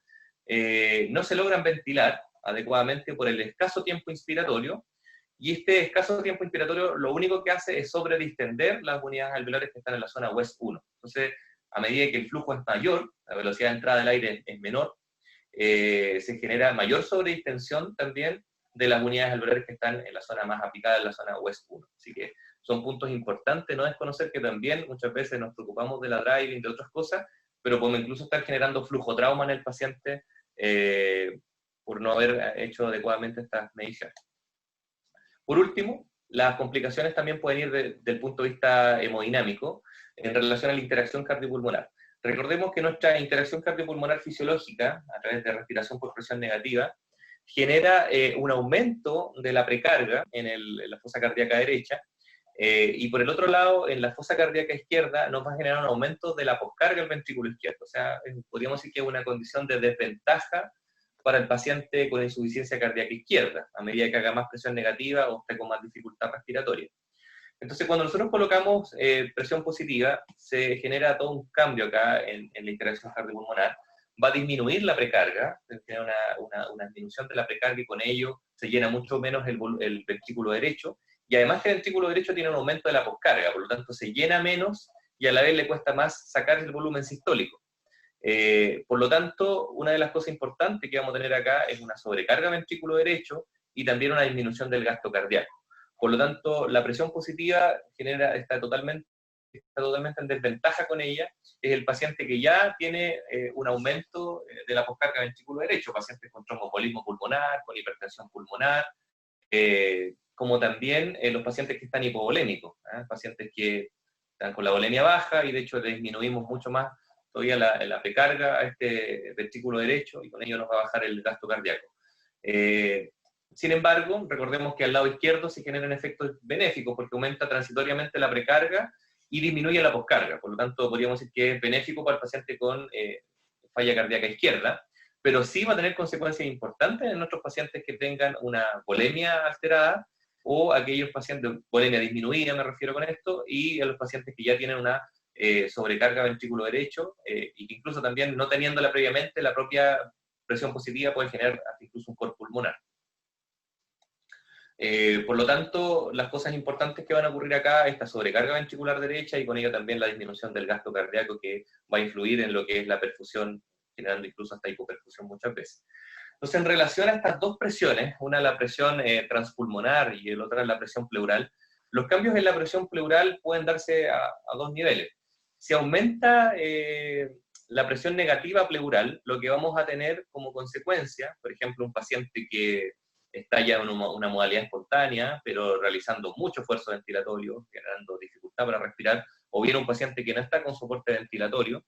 no se logran ventilar adecuadamente por el escaso tiempo inspiratorio, y este escaso tiempo inspiratorio lo único que hace es sobredistender las unidades alveolares que están en la zona West 1. Entonces, a medida que el flujo es mayor, la velocidad de entrada del aire es menor, se genera mayor sobredistensión también de las unidades alveolares que están en la zona más aplicada, en la zona West 1. Así que son puntos importantes, no desconocer que también muchas veces nos preocupamos de la driving, de otras cosas, pero podemos incluso estar generando flujo trauma en el paciente por no haber hecho adecuadamente estas mediciones. Por último, las complicaciones también pueden ir desde el punto de vista hemodinámico en relación a la interacción cardiopulmonar. Recordemos que nuestra interacción cardiopulmonar fisiológica, a través de respiración por presión negativa, genera un aumento de la precarga en la fosa cardíaca derecha, y por el otro lado, en la fosa cardíaca izquierda, nos va a generar un aumento de la poscarga del ventrículo izquierdo. O sea, podríamos decir que es una condición de desventaja para el paciente con insuficiencia cardíaca izquierda, a medida que haga más presión negativa o esté con más dificultad respiratoria. Entonces, cuando nosotros colocamos presión positiva, se genera todo un cambio acá en la interacción cardiopulmonar. Va a disminuir la precarga, se genera una disminución de la precarga y con ello se llena mucho menos el ventrículo derecho, y además que el ventrículo derecho tiene un aumento de la poscarga, por lo tanto se llena menos y a la vez le cuesta más sacar el volumen sistólico. Por lo tanto, una de las cosas importantes que vamos a tener acá es una sobrecarga ventrículo derecho y también una disminución del gasto cardíaco. Por lo tanto, la presión positiva está totalmente en desventaja con ella. Es el paciente que ya tiene un aumento de la poscarga ventrículo derecho, pacientes con tromboembolismo pulmonar, con hipertensión pulmonar, como también los pacientes que están hipovolémicos, pacientes que están con la volemia baja y de hecho le disminuimos mucho más todavía la precarga a este ventrículo derecho y con ello nos va a bajar el gasto cardíaco. Sin embargo, recordemos que al lado izquierdo se generan efectos benéficos porque aumenta transitoriamente la precarga y disminuye la poscarga. Por lo tanto, podríamos decir que es benéfico para el paciente con falla cardíaca izquierda, pero sí va a tener consecuencias importantes en nuestros pacientes que tengan una volemia alterada o aquellos pacientes, volemia disminuida me refiero con esto, y a los pacientes que ya tienen una sobrecarga ventrículo derecho y que incluso también no teniéndola previamente, la propia presión positiva puede generar hasta incluso un cor pulmonar. Por lo tanto, las cosas importantes que van a ocurrir acá, esta sobrecarga ventricular derecha y con ello también la disminución del gasto cardíaco que va a influir en lo que es la perfusión, generando incluso hasta hipoperfusión muchas veces. Entonces, en relación a estas dos presiones, una la presión transpulmonar y el otra la presión pleural, los cambios en la presión pleural pueden darse a dos niveles. Si aumenta la presión negativa pleural, lo que vamos a tener como consecuencia, por ejemplo, un paciente que está ya en una modalidad espontánea, pero realizando mucho esfuerzo ventilatorio, generando dificultad para respirar, o bien un paciente que no está con soporte ventilatorio,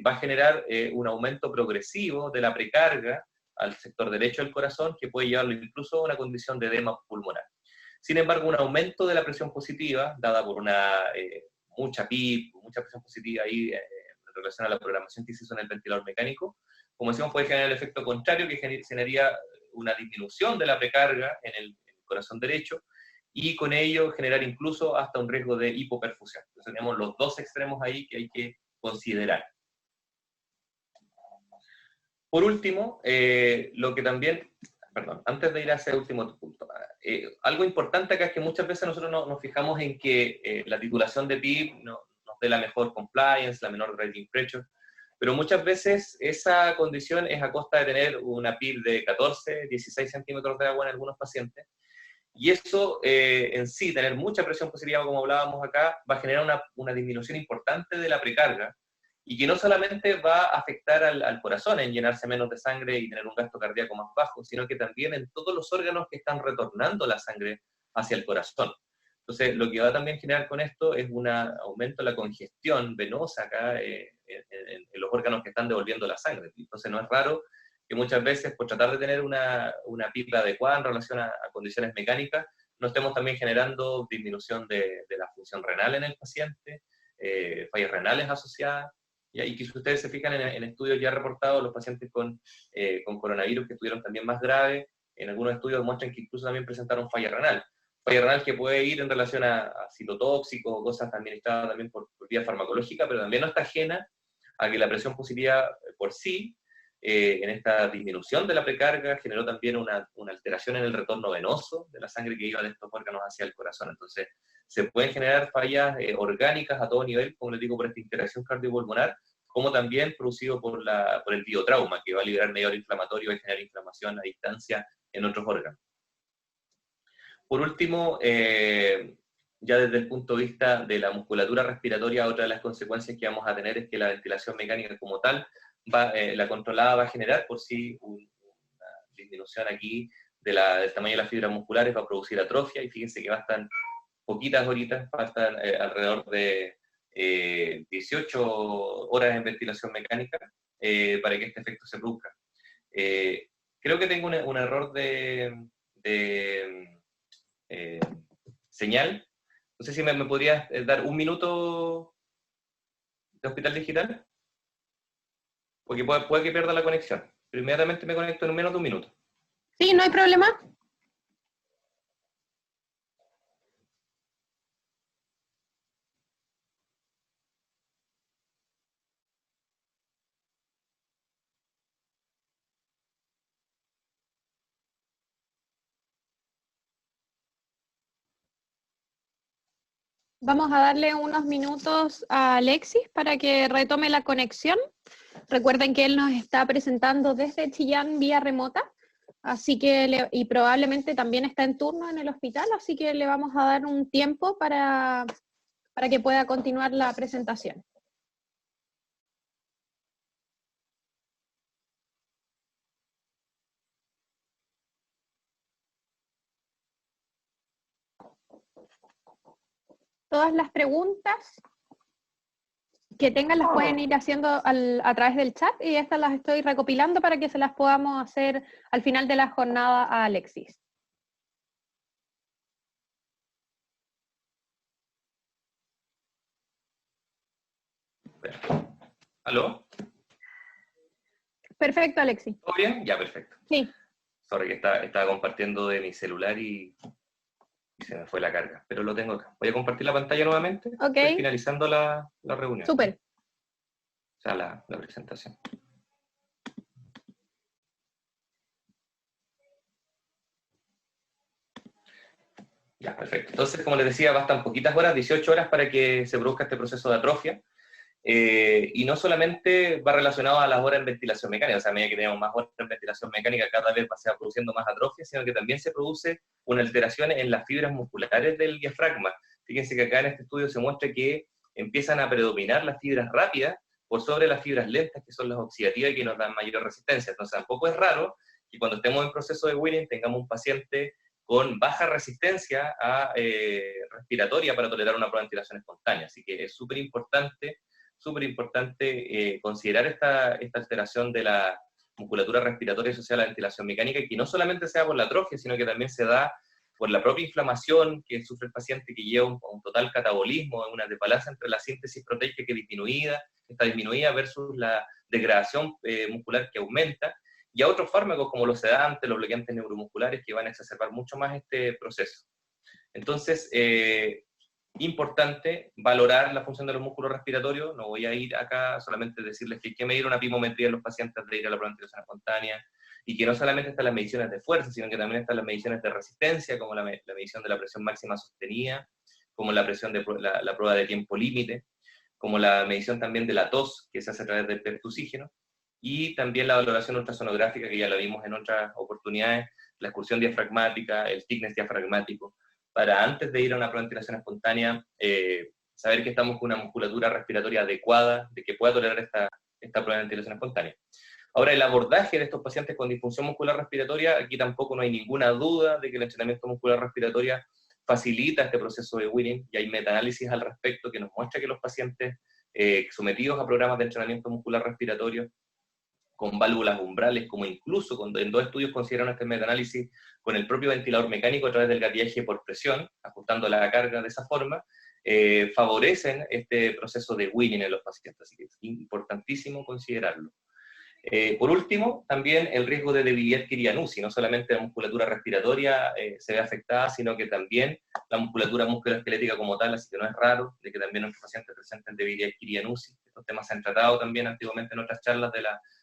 va a generar un aumento progresivo de la precarga al sector derecho del corazón, que puede llevarlo incluso a una condición de edema pulmonar. Sin embargo, un aumento de la presión positiva, dada por una mucha PIB, mucha presión positiva ahí en relación a la programación que se hizo en el ventilador mecánico, como decíamos, puede generar el efecto contrario, que generaría una disminución de la precarga en el corazón derecho, y con ello generar incluso hasta un riesgo de hipoperfusión. Entonces tenemos los dos extremos ahí que hay que considerar. Por último, lo que también, perdón, antes de ir a ese último punto, algo importante acá es que muchas veces nosotros nos fijamos en que la titulación de PIB nos dé la mejor compliance, la menor rating pressure, pero muchas veces esa condición es a costa de tener una PIB de 14, 16 centímetros de agua en algunos pacientes, y eso en sí, tener mucha presión positiva, como hablábamos acá, va a generar una disminución importante de la precarga, y que no solamente va a afectar al corazón en llenarse menos de sangre y tener un gasto cardíaco más bajo, sino que también en todos los órganos que están retornando la sangre hacia el corazón. Entonces, lo que va a también generar con esto es un aumento de la congestión venosa acá en los órganos que están devolviendo la sangre. Entonces, no es raro que muchas veces, por tratar de tener una PIB adecuada en relación a condiciones mecánicas, no estemos también generando disminución de la función renal en el paciente, fallas renales asociadas. Y que si ustedes se fijan en estudios ya reportados, los pacientes con coronavirus que estuvieron también más graves, en algunos estudios demuestran que incluso también presentaron falla renal. Falla renal que puede ir en relación a citotóxico, cosas administradas también por vía farmacológica, pero también no está ajena a que la presión positiva por sí, en esta disminución de la precarga, generó también una alteración en el retorno venoso de la sangre que iba de estos órganos hacia el corazón. Entonces, se pueden generar fallas orgánicas a todo nivel, como les digo, por esta interacción cardiopulmonar, como también producido por el biotrauma, que va a liberar mediador inflamatorio y generar inflamación a distancia en otros órganos. Por último, ya desde el punto de vista de la musculatura respiratoria, otra de las consecuencias que vamos a tener es que la ventilación mecánica como tal, la controlada va a generar por sí una disminución aquí del tamaño de las fibras musculares, va a producir atrofia, y fíjense que bastan poquitas horitas, bastan alrededor de 18 horas en ventilación mecánica para que este efecto se produzca. Creo que tengo un error de señal. No sé si me podrías dar un minuto de Hospital Digital, porque puede que pierda la conexión. Pero inmediatamente me conecto en menos de un minuto. Sí, no hay problema. Vamos a darle unos minutos a Alexis para que retome la conexión. Recuerden que él nos está presentando desde Chillán vía remota, así que y probablemente también está en turno en el hospital, así que le vamos a dar un tiempo para que pueda continuar la presentación. Todas las preguntas que tengan las pueden ir haciendo a través del chat y estas las estoy recopilando para que se las podamos hacer al final de la jornada a Alexis. ¿Aló? Perfecto, Alexis. ¿Todo bien? Ya, perfecto. Sí. Sorry que estaba compartiendo de mi celular y se me fue la carga, pero lo tengo acá. Voy a compartir la pantalla nuevamente. Ok. Estoy finalizando la reunión. Súper. O sea, la presentación. Ya, perfecto. Entonces, como les decía, bastan poquitas horas, 18 horas para que se produzca este proceso de atrofia. Y no solamente va relacionado a las horas en ventilación mecánica, o sea, a medida que tenemos más horas en ventilación mecánica, cada vez se va produciendo más atrofia, sino que también se produce una alteración en las fibras musculares del diafragma. Fíjense que acá en este estudio se muestra que empiezan a predominar las fibras rápidas por sobre las fibras lentas, que son las oxidativas y que nos dan mayor resistencia. Entonces, tampoco es raro que cuando estemos en proceso de Winning tengamos un paciente con baja resistencia respiratoria para tolerar una prueba de ventilación espontánea. Así que es súper importante considerar esta alteración de la musculatura respiratoria asociada a la ventilación mecánica, y que no solamente sea por la atrofia, sino que también se da por la propia inflamación que sufre el paciente, que lleva un total catabolismo, una desbalance entre la síntesis proteica que está disminuida versus la degradación muscular que aumenta, y a otros fármacos como los sedantes, los bloqueantes neuromusculares, que van a exacerbar mucho más este proceso. Entonces, importante valorar la función de los músculos respiratorios. No voy a ir acá solamente a decirles que hay que medir una pimometría en los pacientes de ir a la prueba de ventilación espontánea, y que no solamente están las mediciones de fuerza, sino que también están las mediciones de resistencia, como la medición de la presión máxima sostenida, como la prueba de tiempo límite, como la medición también de la tos, que se hace a través del pertusígeno, y también la valoración ultrasonográfica, que ya la vimos en otras oportunidades, la excursión diafragmática, el thickness diafragmático, para antes de ir a una prueba de ventilación espontánea, saber que estamos con una musculatura respiratoria adecuada, de que pueda tolerar esta prueba de ventilación espontánea. Ahora, el abordaje de estos pacientes con disfunción muscular respiratoria, aquí tampoco no hay ninguna duda de que el entrenamiento muscular respiratoria facilita este proceso de Winning, y hay metaanálisis al respecto que nos muestra que los pacientes sometidos a programas de entrenamiento muscular respiratorio con válvulas umbrales, como incluso cuando en 2 estudios consideraron este metaanálisis con el propio ventilador mecánico a través del gatillaje por presión, ajustando la carga de esa forma, favorecen este proceso de Winning en los pacientes, así que es importantísimo considerarlo. Por último, también el riesgo de debilidad Chiari-Anusi, no solamente la musculatura respiratoria se ve afectada, sino que también la musculatura musculoesquelética como tal, así que no es raro de que también nuestros pacientes presenten debilidad Chiari-Anusi. Estos temas se han tratado también antiguamente en otras charlas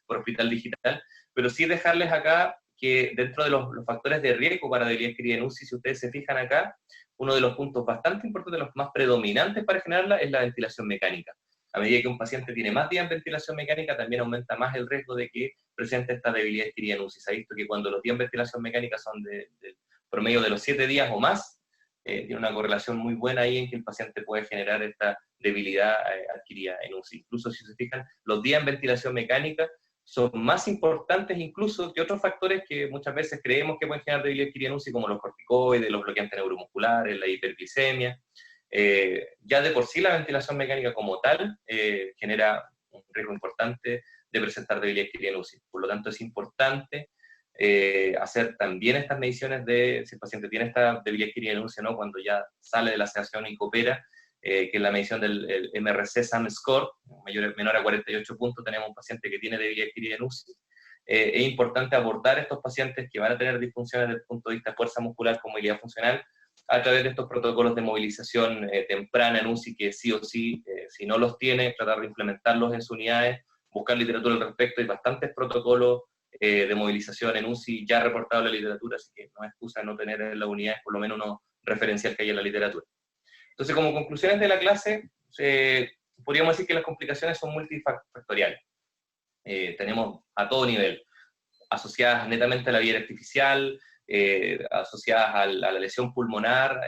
por Hospital Digital, pero sí dejarles acá que dentro de los factores de riesgo para debilidad Chiari-Anusi, si ustedes se fijan acá, uno de los puntos bastante importantes, los más predominantes para generarla, es la ventilación mecánica. A medida que un paciente tiene más días en ventilación mecánica, también aumenta más el riesgo de que presente esta debilidad Chiari-Anusi. Se ha visto que cuando los días en ventilación mecánica son de promedio de los 7 días o más, tiene una correlación muy buena ahí en que el paciente puede generar esta debilidad adquirida en UCI. Incluso si se fijan, los días en ventilación mecánica son más importantes incluso que otros factores que muchas veces creemos que pueden generar debilidad adquirida en UCI, como los corticoides, los bloqueantes neuromusculares, la hiperglicemia. Ya de por sí la ventilación mecánica como tal genera un riesgo importante de presentar debilidad adquirida en UCI. Por lo tanto, es importante hacer también estas mediciones de si el paciente tiene esta debilidad adquirida en UCI o no, cuando ya sale de la sedación y coopera, que es la medición del MRC SAM Score, menor a 48 puntos, tenemos un paciente que tiene debilidad adquirida en UCI. Es importante abordar estos pacientes que van a tener disfunciones desde el punto de vista de fuerza muscular con movilidad funcional a través de estos protocolos de movilización temprana en UCI, que sí o sí, si no los tiene, tratar de implementarlos en sus unidades, buscar literatura al respecto. Hay bastantes protocolos de movilización en UCI ya reportados en la literatura, así que no es excusa no tener en las unidades por lo menos uno referencial que hay en la literatura. Entonces, como conclusiones de la clase, podríamos decir que las complicaciones son multifactoriales. Tenemos a todo nivel, asociadas netamente a la vía artificial, asociadas a la lesión pulmonar,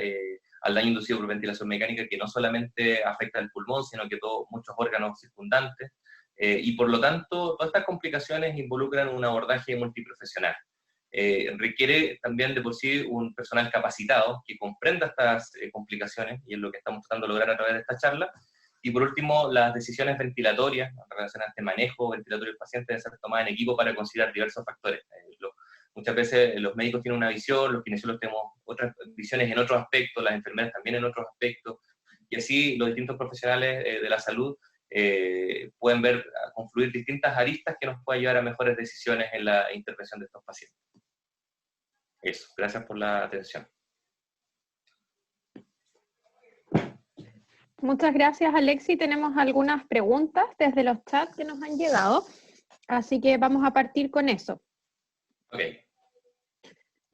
al daño inducido por ventilación mecánica, que no solamente afecta el pulmón, sino que muchos órganos circundantes, y por lo tanto, todas estas complicaciones involucran un abordaje multiprofesional. Requiere también de por sí un personal capacitado que comprenda estas complicaciones, y es lo que estamos tratando de lograr a través de esta charla, Y por último, las decisiones ventilatorias relacionadas al manejo ventilatorio del paciente deben ser tomadas en equipo para considerar diversos factores. Muchas veces los médicos tienen una visión, los kinesiólogos tenemos otras visiones en otros aspectos, las enfermeras también en otros aspectos, y así los distintos profesionales de la salud pueden ver, confluir distintas aristas que nos pueden llevar a mejores decisiones en la intervención de estos pacientes. Eso, gracias por la atención. Muchas gracias, Alexi. Tenemos algunas preguntas desde los chats que nos han llegado, así que vamos a partir con eso. Ok.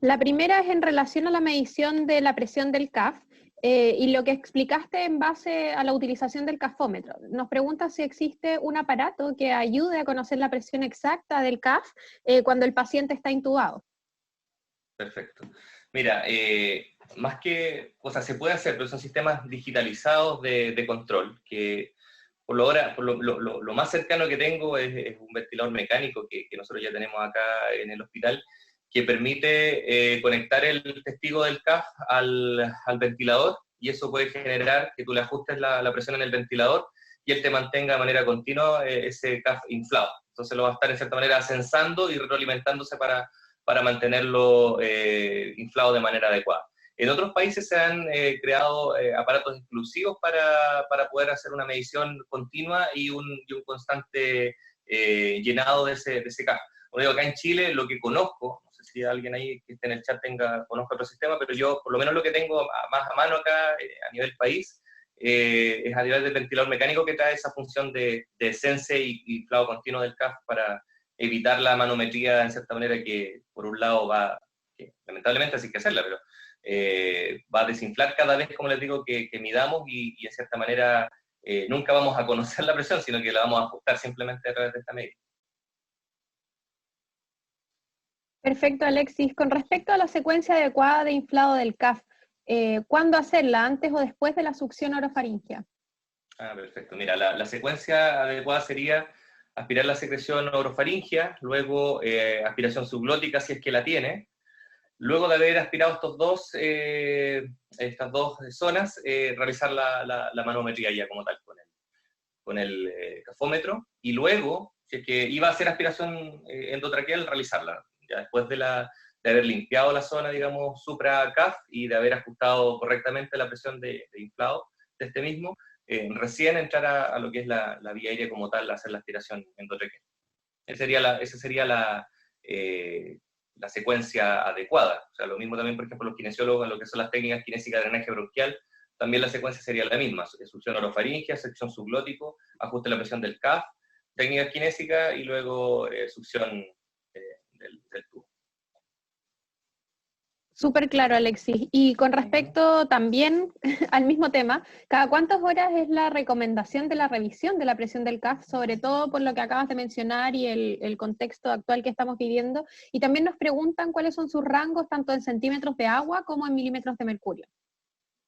La primera es en relación a la medición de la presión del CAF y lo que explicaste en base a la utilización del cafómetro. Nos pregunta si existe un aparato que ayude a conocer la presión exacta del CAF cuando el paciente está intubado. Perfecto. Mira, más que, o sea, se puede hacer, pero son sistemas digitalizados de control, que por lo más cercano que tengo es un ventilador mecánico que nosotros ya tenemos acá en el hospital, que permite conectar el testigo del CAF al ventilador, y eso puede generar que tú le ajustes la presión en el ventilador y él te mantenga de manera continua ese CAF inflado. Entonces lo va a estar en cierta manera sensando y retroalimentándose para mantenerlo inflado de manera adecuada. En otros países se han creado aparatos exclusivos para poder hacer una medición continua y un constante llenado de ese CAF. Bueno, acá en Chile, lo que conozco, no sé si alguien ahí que esté en el chat conozca otro sistema, pero yo, por lo menos lo que tengo más a mano acá a nivel país, es a nivel del ventilador mecánico que trae esa función de sense y inflado continuo del CAF para evitar la manometría en cierta manera que, por un lado, que lamentablemente así que hacerla, pero va a desinflar cada vez, como les digo, que midamos y en cierta manera nunca vamos a conocer la presión, sino que la vamos a ajustar simplemente a través de esta medida. Perfecto, Alexis. Con respecto a la secuencia adecuada de inflado del CAF, ¿cuándo hacerla? ¿Antes o después de la succión orofaringea? Perfecto. Mira, la secuencia adecuada sería aspirar la secreción orofaringea, luego aspiración subglótica si es que la tiene. Luego de haber aspirado estas dos zonas, realizar la manometría ya como tal con el cafómetro, y luego, si es que iba a hacer aspiración endotraqueal, realizarla. Ya después de haber limpiado la zona, digamos, supra-CAF y de haber ajustado correctamente la presión de inflado de este mismo, recién entrar a lo que es la vía aérea como tal, hacer la aspiración endotraqueal. Esa sería la secuencia adecuada. O sea, lo mismo también, por ejemplo, los kinesiólogos en lo que son las técnicas kinésicas de drenaje bronquial, también la secuencia sería la misma: succión orofaringea, sección subglótico, ajuste la presión del CAF, técnica kinésica y luego succión del tubo. Súper claro, Alexis. Y con respecto también al mismo tema, ¿cada cuántas horas es la recomendación de la revisión de la presión del CAF, sobre todo por lo que acabas de mencionar y el contexto actual que estamos viviendo? Y también nos preguntan cuáles son sus rangos, tanto en centímetros de agua como en milímetros de mercurio.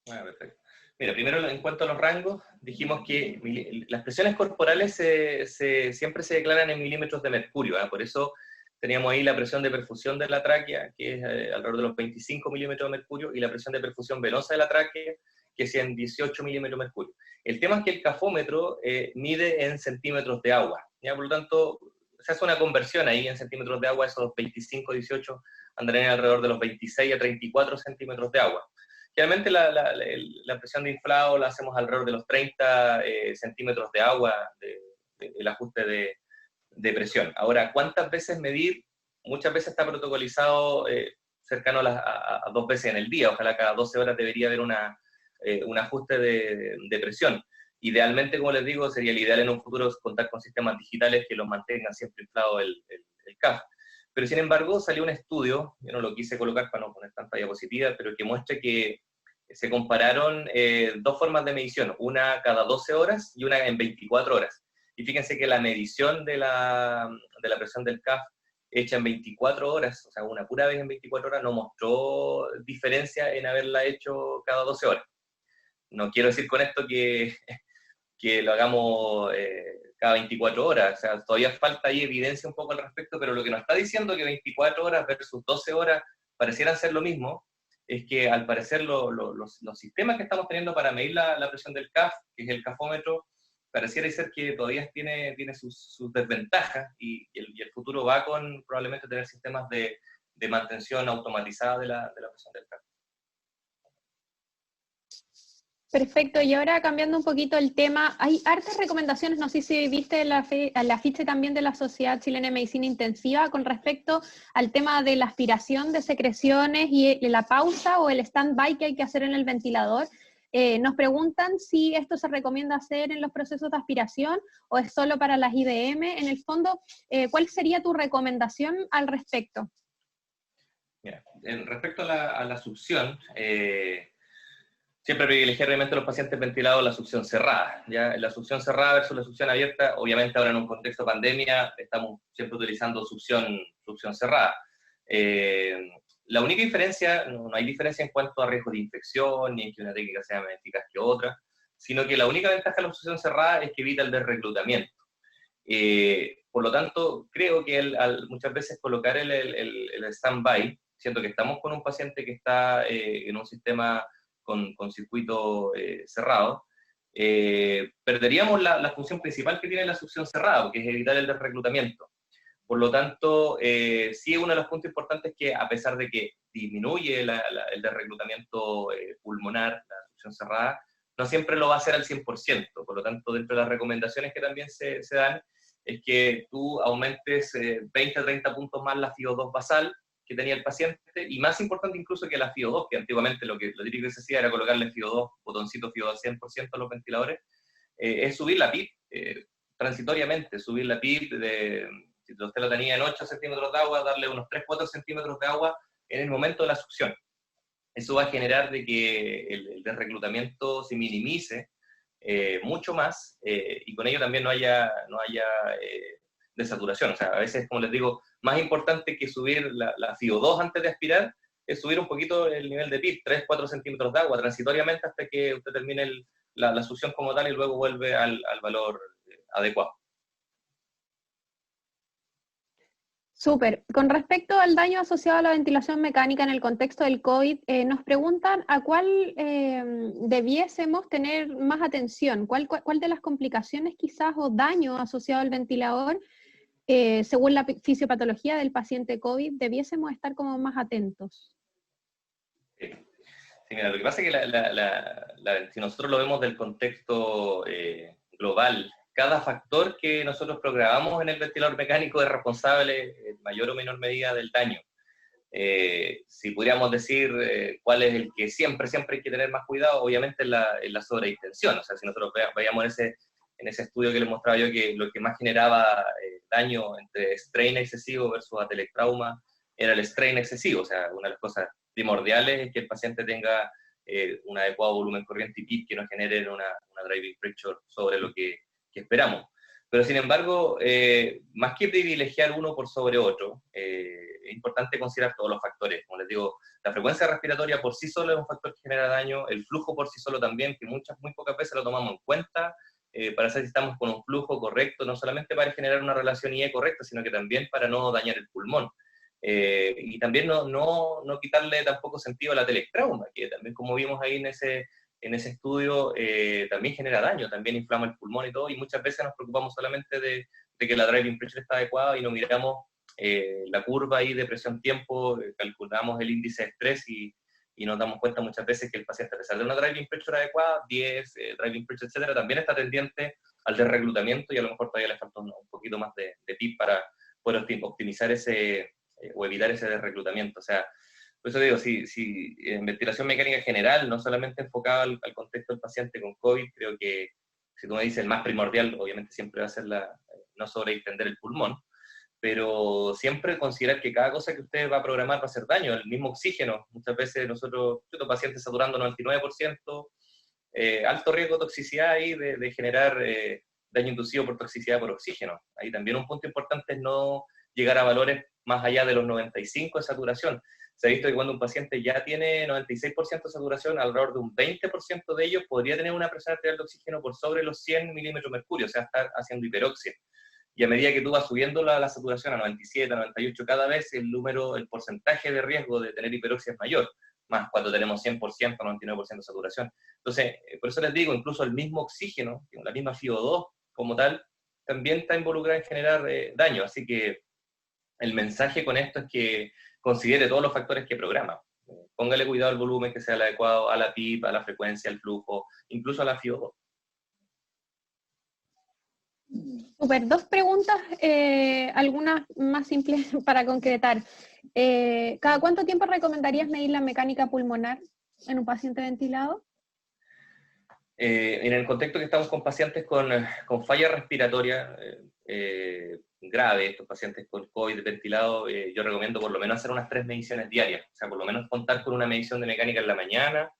Perfecto. Mira, primero en cuanto a los rangos, dijimos que las presiones corporales siempre se declaran en milímetros de mercurio, por eso teníamos ahí la presión de perfusión de la tráquea, que es alrededor de los 25 milímetros de mercurio, y la presión de perfusión venosa de la tráquea, que es en 18 milímetros de mercurio. El tema es que el cafómetro mide en centímetros de agua, ¿ya? Por lo tanto, se hace una conversión ahí en centímetros de agua, esos 25, 18 andarán alrededor de los 26 a 34 centímetros de agua. Generalmente la presión de inflado la hacemos alrededor de los 30 centímetros de agua, el ajuste de presión. Ahora, ¿cuántas veces medir? Muchas veces está protocolizado cercano a 2 veces en el día. Ojalá cada 12 horas debería haber un ajuste de presión. Idealmente, como les digo, sería el ideal en un futuro contar con sistemas digitales que los mantengan siempre inflado el CAF. Pero sin embargo, salió un estudio, yo no lo quise colocar para no poner tanta diapositiva, pero que muestra que se compararon dos formas de medición, una cada 12 horas y una en 24 horas. Y fíjense que la medición de la presión del CAF hecha en 24 horas, o sea, una pura vez en 24 horas, no mostró diferencia en haberla hecho cada 12 horas. No quiero decir con esto que lo hagamos cada 24 horas, o sea, todavía falta ahí evidencia un poco al respecto, pero lo que nos está diciendo es que 24 horas versus 12 horas parecieran ser lo mismo, es que al parecer los sistemas que estamos teniendo para medir la presión del CAF, que es el cafómetro, pareciera ser que todavía tiene sus desventajas y el futuro va con probablemente tener sistemas de mantención automatizada de la presión del CAF. Perfecto, y ahora cambiando un poquito el tema, hay hartas recomendaciones, no sé si viste el afiche también de la Sociedad Chilena de Medicina Intensiva con respecto al tema de la aspiración de secreciones y la pausa o el stand-by que hay que hacer en el ventilador. Nos preguntan si esto se recomienda hacer en los procesos de aspiración o es solo para las IBM. En el fondo, ¿cuál sería tu recomendación al respecto? Mira, respecto a la succión, siempre privilegiar realmente a los pacientes ventilados la succión cerrada. ¿Ya? La succión cerrada versus la succión abierta, obviamente ahora en un contexto de pandemia estamos siempre utilizando succión cerrada. La única diferencia, no hay diferencia en cuanto a riesgo de infección, ni en que una técnica sea más eficaz que otra, sino que la única ventaja de la succión cerrada es que evita el desreclutamiento. Por lo tanto, creo que muchas veces colocar el stand-by, siento que estamos con un paciente que está en un sistema con circuito cerrado, perderíamos la función principal que tiene la succión cerrada, que es evitar el desreclutamiento. Por lo tanto, sí, uno de los puntos importantes es que a pesar de que disminuye el desreclutamiento pulmonar, la succión cerrada, no siempre lo va a hacer al 100%. Por lo tanto, dentro de las recomendaciones que también se dan, es que tú aumentes 20 a 30 puntos más la FiO2 basal que tenía el paciente, y más importante incluso que la FiO2, que antiguamente lo típico que se hacía era colocarle FiO2, botoncito FiO2 100% a los ventiladores, es subir la PIP, transitoriamente, subir la PIP si usted lo tenía en 8 centímetros de agua, darle unos 3-4 centímetros de agua en el momento de la succión. Eso va a generar de que el desreclutamiento se minimice mucho más y con ello también no haya desaturación. O sea, a veces, como les digo, más importante que subir la FiO2 antes de aspirar es subir un poquito el nivel de PIB, 3-4 centímetros de agua, transitoriamente hasta que usted termine la succión como tal y luego vuelve al valor adecuado. Súper. Con respecto al daño asociado a la ventilación mecánica en el contexto del COVID, nos preguntan a cuál debiésemos tener más atención, cuál de las complicaciones quizás o daño asociado al ventilador, según la fisiopatología del paciente COVID, debiésemos estar como más atentos. Sí, mira, lo que pasa es que si nosotros lo vemos del contexto global, cada factor que nosotros programamos en el ventilador mecánico es responsable en mayor o menor medida del daño. Si pudiéramos decir cuál es el que siempre hay que tener más cuidado, obviamente es la sobredistensión. O sea, si nosotros veíamos en ese estudio que les mostraba yo que lo que más generaba daño entre strain excesivo versus atelectrauma era el strain excesivo. O sea, una de las cosas primordiales es que el paciente tenga un adecuado volumen corriente y PIP que no genere una driving pressure sobre lo que esperamos. Pero sin embargo, más que privilegiar uno por sobre otro, es importante considerar todos los factores. Como les digo, la frecuencia respiratoria por sí sola es un factor que genera daño, el flujo por sí solo también, que muy pocas veces lo tomamos en cuenta, para saber si estamos con un flujo correcto, no solamente para generar una relación IE correcta, sino que también para no dañar el pulmón. Y también no quitarle tampoco sentido a la atelectrauma, que también como vimos ahí en ese estudio también genera daño, también inflama el pulmón y todo, y muchas veces nos preocupamos solamente de que la driving pressure está adecuada y no miramos la curva ahí de presión-tiempo, calculamos el índice de estrés y nos damos cuenta muchas veces que el paciente, a pesar de una driving pressure adecuada, 10, driving pressure, etcétera, también está tendiente al desreclutamiento y a lo mejor todavía le falta un poquito más de PIP para poder optimizar o evitar ese desreclutamiento. O sea, por eso digo, si en ventilación mecánica general, no solamente enfocada al contexto del paciente con COVID, creo que, si tú me dices, el más primordial, obviamente siempre va a ser no sobredistender el pulmón, pero siempre considerar que cada cosa que usted va a programar va a hacer daño. El mismo oxígeno, muchas veces nosotros, pacientes saturando 99%, alto riesgo de toxicidad ahí, de generar daño inducido por toxicidad por oxígeno. Ahí también un punto importante es no llegar a valores más allá de los 95 de saturación. Se ha visto que cuando un paciente ya tiene 96% de saturación, alrededor de un 20% de ellos podría tener una presión arterial de oxígeno por sobre los 100 milímetros de mercurio, o sea, estar haciendo hiperoxia. Y a medida que tú vas subiendo la saturación a 97, a 98, cada vez el porcentaje de riesgo de tener hiperoxia es mayor. más cuando tenemos 100%, 99% de saturación. Entonces, por eso les digo, incluso el mismo oxígeno, la misma FiO2 como tal, también está involucrada en generar daño. Así que el mensaje con esto es que considere todos los factores que programa. Póngale cuidado al volumen que sea el adecuado, a la PIB, a la frecuencia, al flujo, incluso a la FiO2. Super, dos preguntas, algunas más simples para concretar. ¿Cada cuánto tiempo recomendarías medir la mecánica pulmonar en un paciente ventilado? En el contexto que estamos con pacientes con falla respiratoria grave, estos pacientes con COVID ventilado, yo recomiendo por lo menos hacer unas 3 mediciones diarias, o sea, por lo menos contar con una medición de mecánica en la mañana,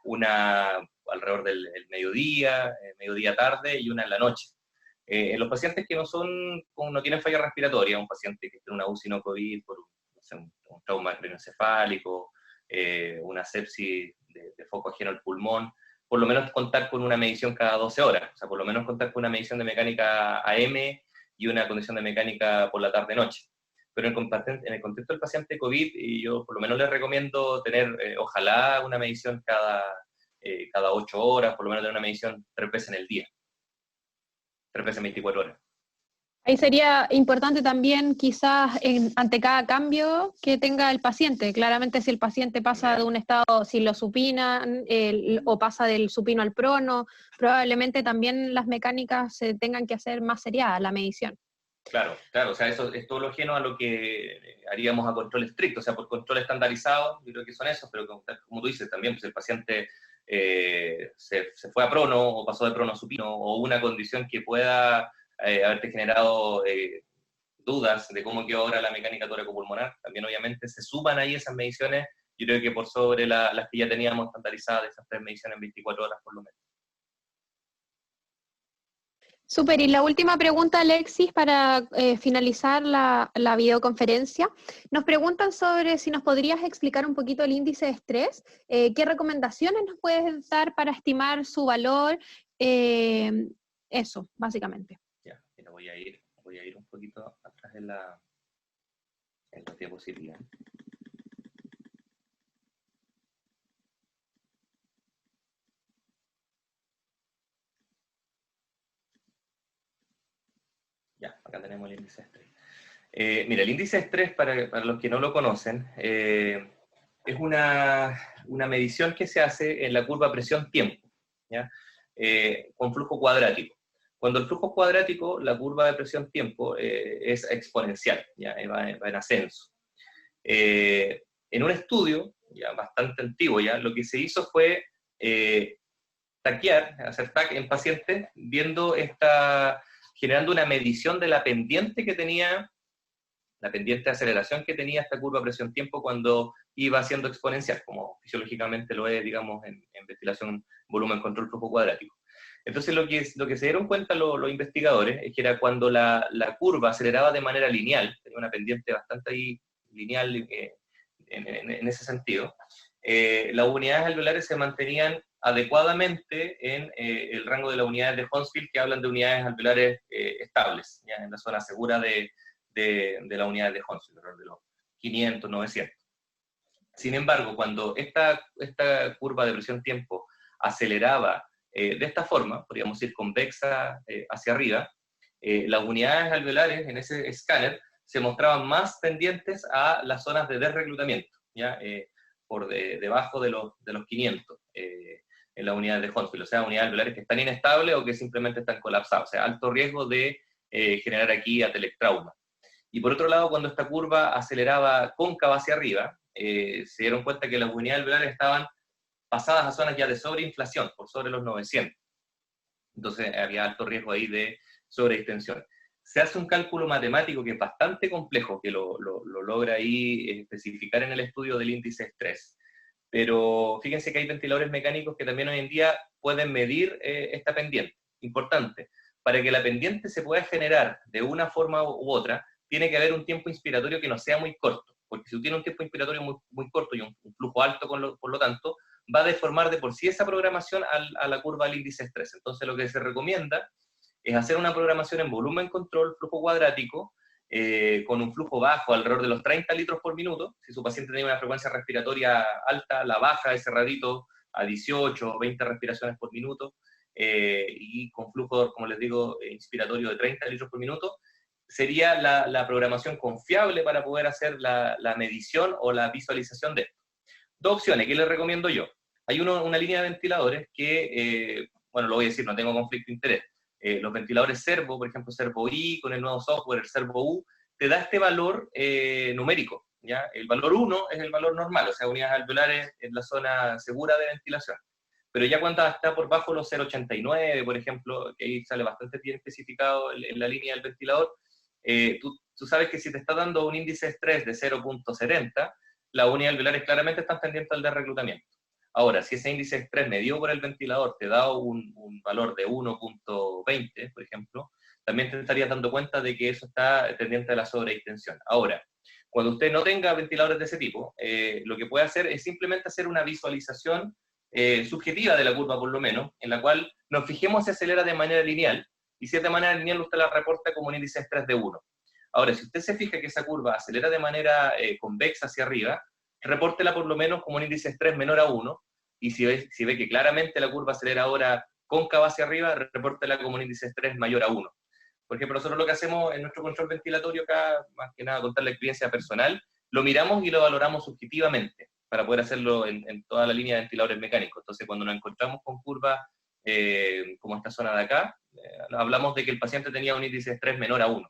una alrededor del mediodía tarde y una en la noche. En los pacientes que no tienen falla respiratoria, un paciente que tiene una UCI no COVID por un trauma craneoencefálico, una sepsis de foco ajeno al pulmón, por lo menos contar con una medición cada 12 horas, o sea, por lo menos contar con una medición de mecánica AM y una condición de mecánica por la tarde-noche. Pero en el contexto del paciente COVID, yo por lo menos les recomiendo tener, ojalá, una medición cada 8 horas, por lo menos tener una medición 3 veces en el día, 3 veces en 24 horas. Ahí sería importante también quizás ante cada cambio que tenga el paciente. Claramente si el paciente pasa de un estado, si lo supinan o pasa del supino al prono, probablemente también las mecánicas se tengan que hacer más seriadas, la medición. Claro, o sea, eso es todo lo ajeno a lo que haríamos a control estricto, o sea, por control estandarizado, yo creo que son esos, pero como tú dices también, pues el paciente se fue a prono o pasó de prono a supino o una condición que pueda haberte generado dudas de cómo quedó ahora la mecánica tóraco-pulmonar, también obviamente se suman ahí esas mediciones, yo creo que por sobre las que ya teníamos estandarizadas, esas 3 mediciones en 24 horas por lo menos. Súper, y la última pregunta, Alexis, para finalizar la videoconferencia. Nos preguntan sobre si nos podrías explicar un poquito el índice de estrés, qué recomendaciones nos puedes dar para estimar su valor, eso, básicamente. Ya, mira, voy a ir un poquito atrás en la diapositiva. Ya, acá tenemos el índice de estrés. Mira, el índice de estrés, para los que no lo conocen, es una medición que se hace en la curva presión-tiempo, ¿ya? Con flujo cuadrático. Cuando el flujo cuadrático, la curva de presión-tiempo es exponencial, ¿ya? Va en ascenso. En un estudio ya bastante antiguo, ya, lo que se hizo fue hacer TAC en pacientes, generando una medición de la pendiente de aceleración que tenía esta curva presión-tiempo cuando iba siendo exponencial, como fisiológicamente lo es, digamos, en ventilación, volumen, control, flujo cuadrático. Entonces lo que se dieron cuenta los investigadores es que era cuando la curva aceleraba de manera lineal, tenía una pendiente bastante ahí lineal en ese sentido, las unidades alveolares se mantenían adecuadamente en el rango de las unidades de Hounsfield, que hablan de unidades alveolares estables, ¿ya? En la zona segura de las unidades de Hounsfield, de los 500, 900. Sin embargo, cuando esta curva de presión-tiempo aceleraba de esta forma, podríamos ir convexa hacia arriba, las unidades alveolares en ese escáner se mostraban más pendientes a las zonas de desreclutamiento, ¿ya? Por debajo de los 500 en las unidades de Hounsfield, o sea, unidades alveolares que están inestables o que simplemente están colapsadas, o sea, alto riesgo de generar aquí atelectrauma. Y por otro lado, cuando esta curva aceleraba cóncava hacia arriba, se dieron cuenta que las unidades alveolares estaban pasadas a zonas ya de sobreinflación, por sobre los 900. Entonces había alto riesgo ahí de sobredistensión. Se hace un cálculo matemático que es bastante complejo, que lo logra ahí especificar en el estudio del índice de estrés. Pero fíjense que hay ventiladores mecánicos que también hoy en día pueden medir esta pendiente. Importante, para que la pendiente se pueda generar de una forma u otra, tiene que haber un tiempo inspiratorio que no sea muy corto, porque si tú tienes un tiempo inspiratorio muy corto y un flujo alto, por lo tanto, va a deformar de por sí esa programación a la curva del índice de estrés. Entonces lo que se recomienda es hacer una programación en volumen, control, flujo cuadrático, con un flujo bajo, alrededor de los 30 litros por minuto. Si su paciente tiene una frecuencia respiratoria alta, la baja ese ratito a 18 o 20 respiraciones por minuto, y con flujo, como les digo, inspiratorio de 30 litros por minuto, sería la programación confiable para poder hacer la medición o la visualización de esto. Dos opciones, ¿qué les recomiendo yo? Hay una línea de ventiladores que, bueno, lo voy a decir, no tengo conflicto de interés. Los ventiladores Servo, por ejemplo, Servo I, con el nuevo software, el Servo U, te da este valor numérico, ¿ya? El valor 1 es el valor normal, o sea, unidades alveolares en la zona segura de ventilación. Pero ya cuando está por bajo los 0,89, por ejemplo, que ahí sale bastante bien especificado en la línea del ventilador, tú sabes que si te está dando un índice de estrés de 0,70, las unidades alveolares claramente están pendientes al de reclutamiento. Ahora, si ese índice de estrés medido por el ventilador te da un valor de 1,20, por ejemplo, también te estarías dando cuenta de que eso está pendiente de la sobredistensión. Ahora, cuando usted no tenga ventiladores de ese tipo, lo que puede hacer es simplemente hacer una visualización subjetiva de la curva, por lo menos, en la cual nos fijemos si acelera de manera lineal, y si es de manera lineal usted la reporta como un índice de estrés de 1. Ahora, si usted se fija que esa curva acelera de manera convexa hacia arriba, repórtela por lo menos como un índice de estrés menor a 1, y si ve que claramente la curva acelera ahora cóncava hacia arriba, repórtela como un índice de estrés mayor a 1. Por ejemplo, nosotros lo que hacemos en nuestro control ventilatorio acá, más que nada contar la experiencia personal, lo miramos y lo valoramos subjetivamente, para poder hacerlo en toda la línea de ventiladores mecánicos. Entonces, cuando nos encontramos con curvas como esta zona de acá, hablamos de que el paciente tenía un índice de estrés menor a 1.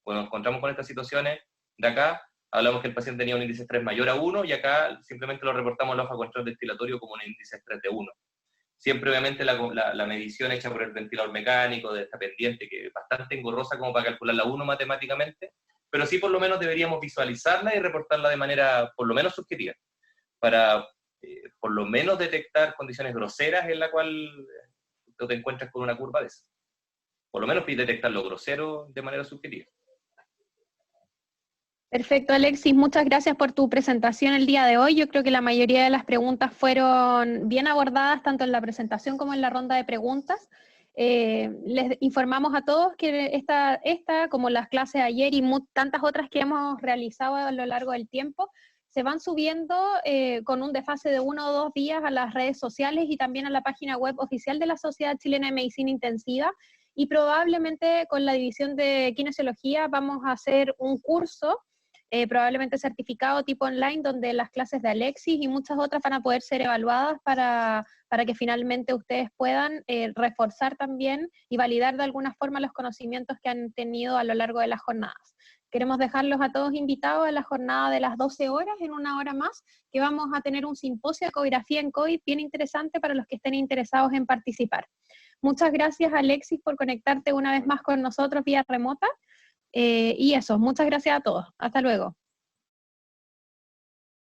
Cuando nos encontramos con estas situaciones de acá, hablamos que el paciente tenía un índice de estrés mayor a 1, y acá simplemente lo reportamos en la hoja de control ventilatorio como un índice de estrés de 1. Siempre, obviamente, la medición hecha por el ventilador mecánico de esta pendiente, que es bastante engorrosa como para calcular la 1 matemáticamente, pero sí por lo menos deberíamos visualizarla y reportarla de manera por lo menos subjetiva, para por lo menos detectar condiciones groseras en la cual tú te encuentras con una curva de esa. Por lo menos detectar lo grosero de manera subjetiva. Perfecto, Alexis, muchas gracias por tu presentación el día de hoy. Yo creo que la mayoría de las preguntas fueron bien abordadas, tanto en la presentación como en la ronda de preguntas. Les informamos a todos que esta como las clases de ayer y tantas otras que hemos realizado a lo largo del tiempo, se van subiendo con un desfase de 1 o 2 días a las redes sociales y también a la página web oficial de la Sociedad Chilena de Medicina Intensiva, y probablemente con la división de kinesiología vamos a hacer un curso probablemente certificado tipo online, donde las clases de Alexis y muchas otras van a poder ser evaluadas para que finalmente ustedes puedan reforzar también y validar de alguna forma los conocimientos que han tenido a lo largo de las jornadas. Queremos dejarlos a todos invitados a la jornada de las 12 horas, en una hora más, que vamos a tener un simposio de ecografía en COVID bien interesante para los que estén interesados en participar. Muchas gracias, Alexis, por conectarte una vez más con nosotros vía remota. Y eso, muchas gracias a todos. Hasta luego.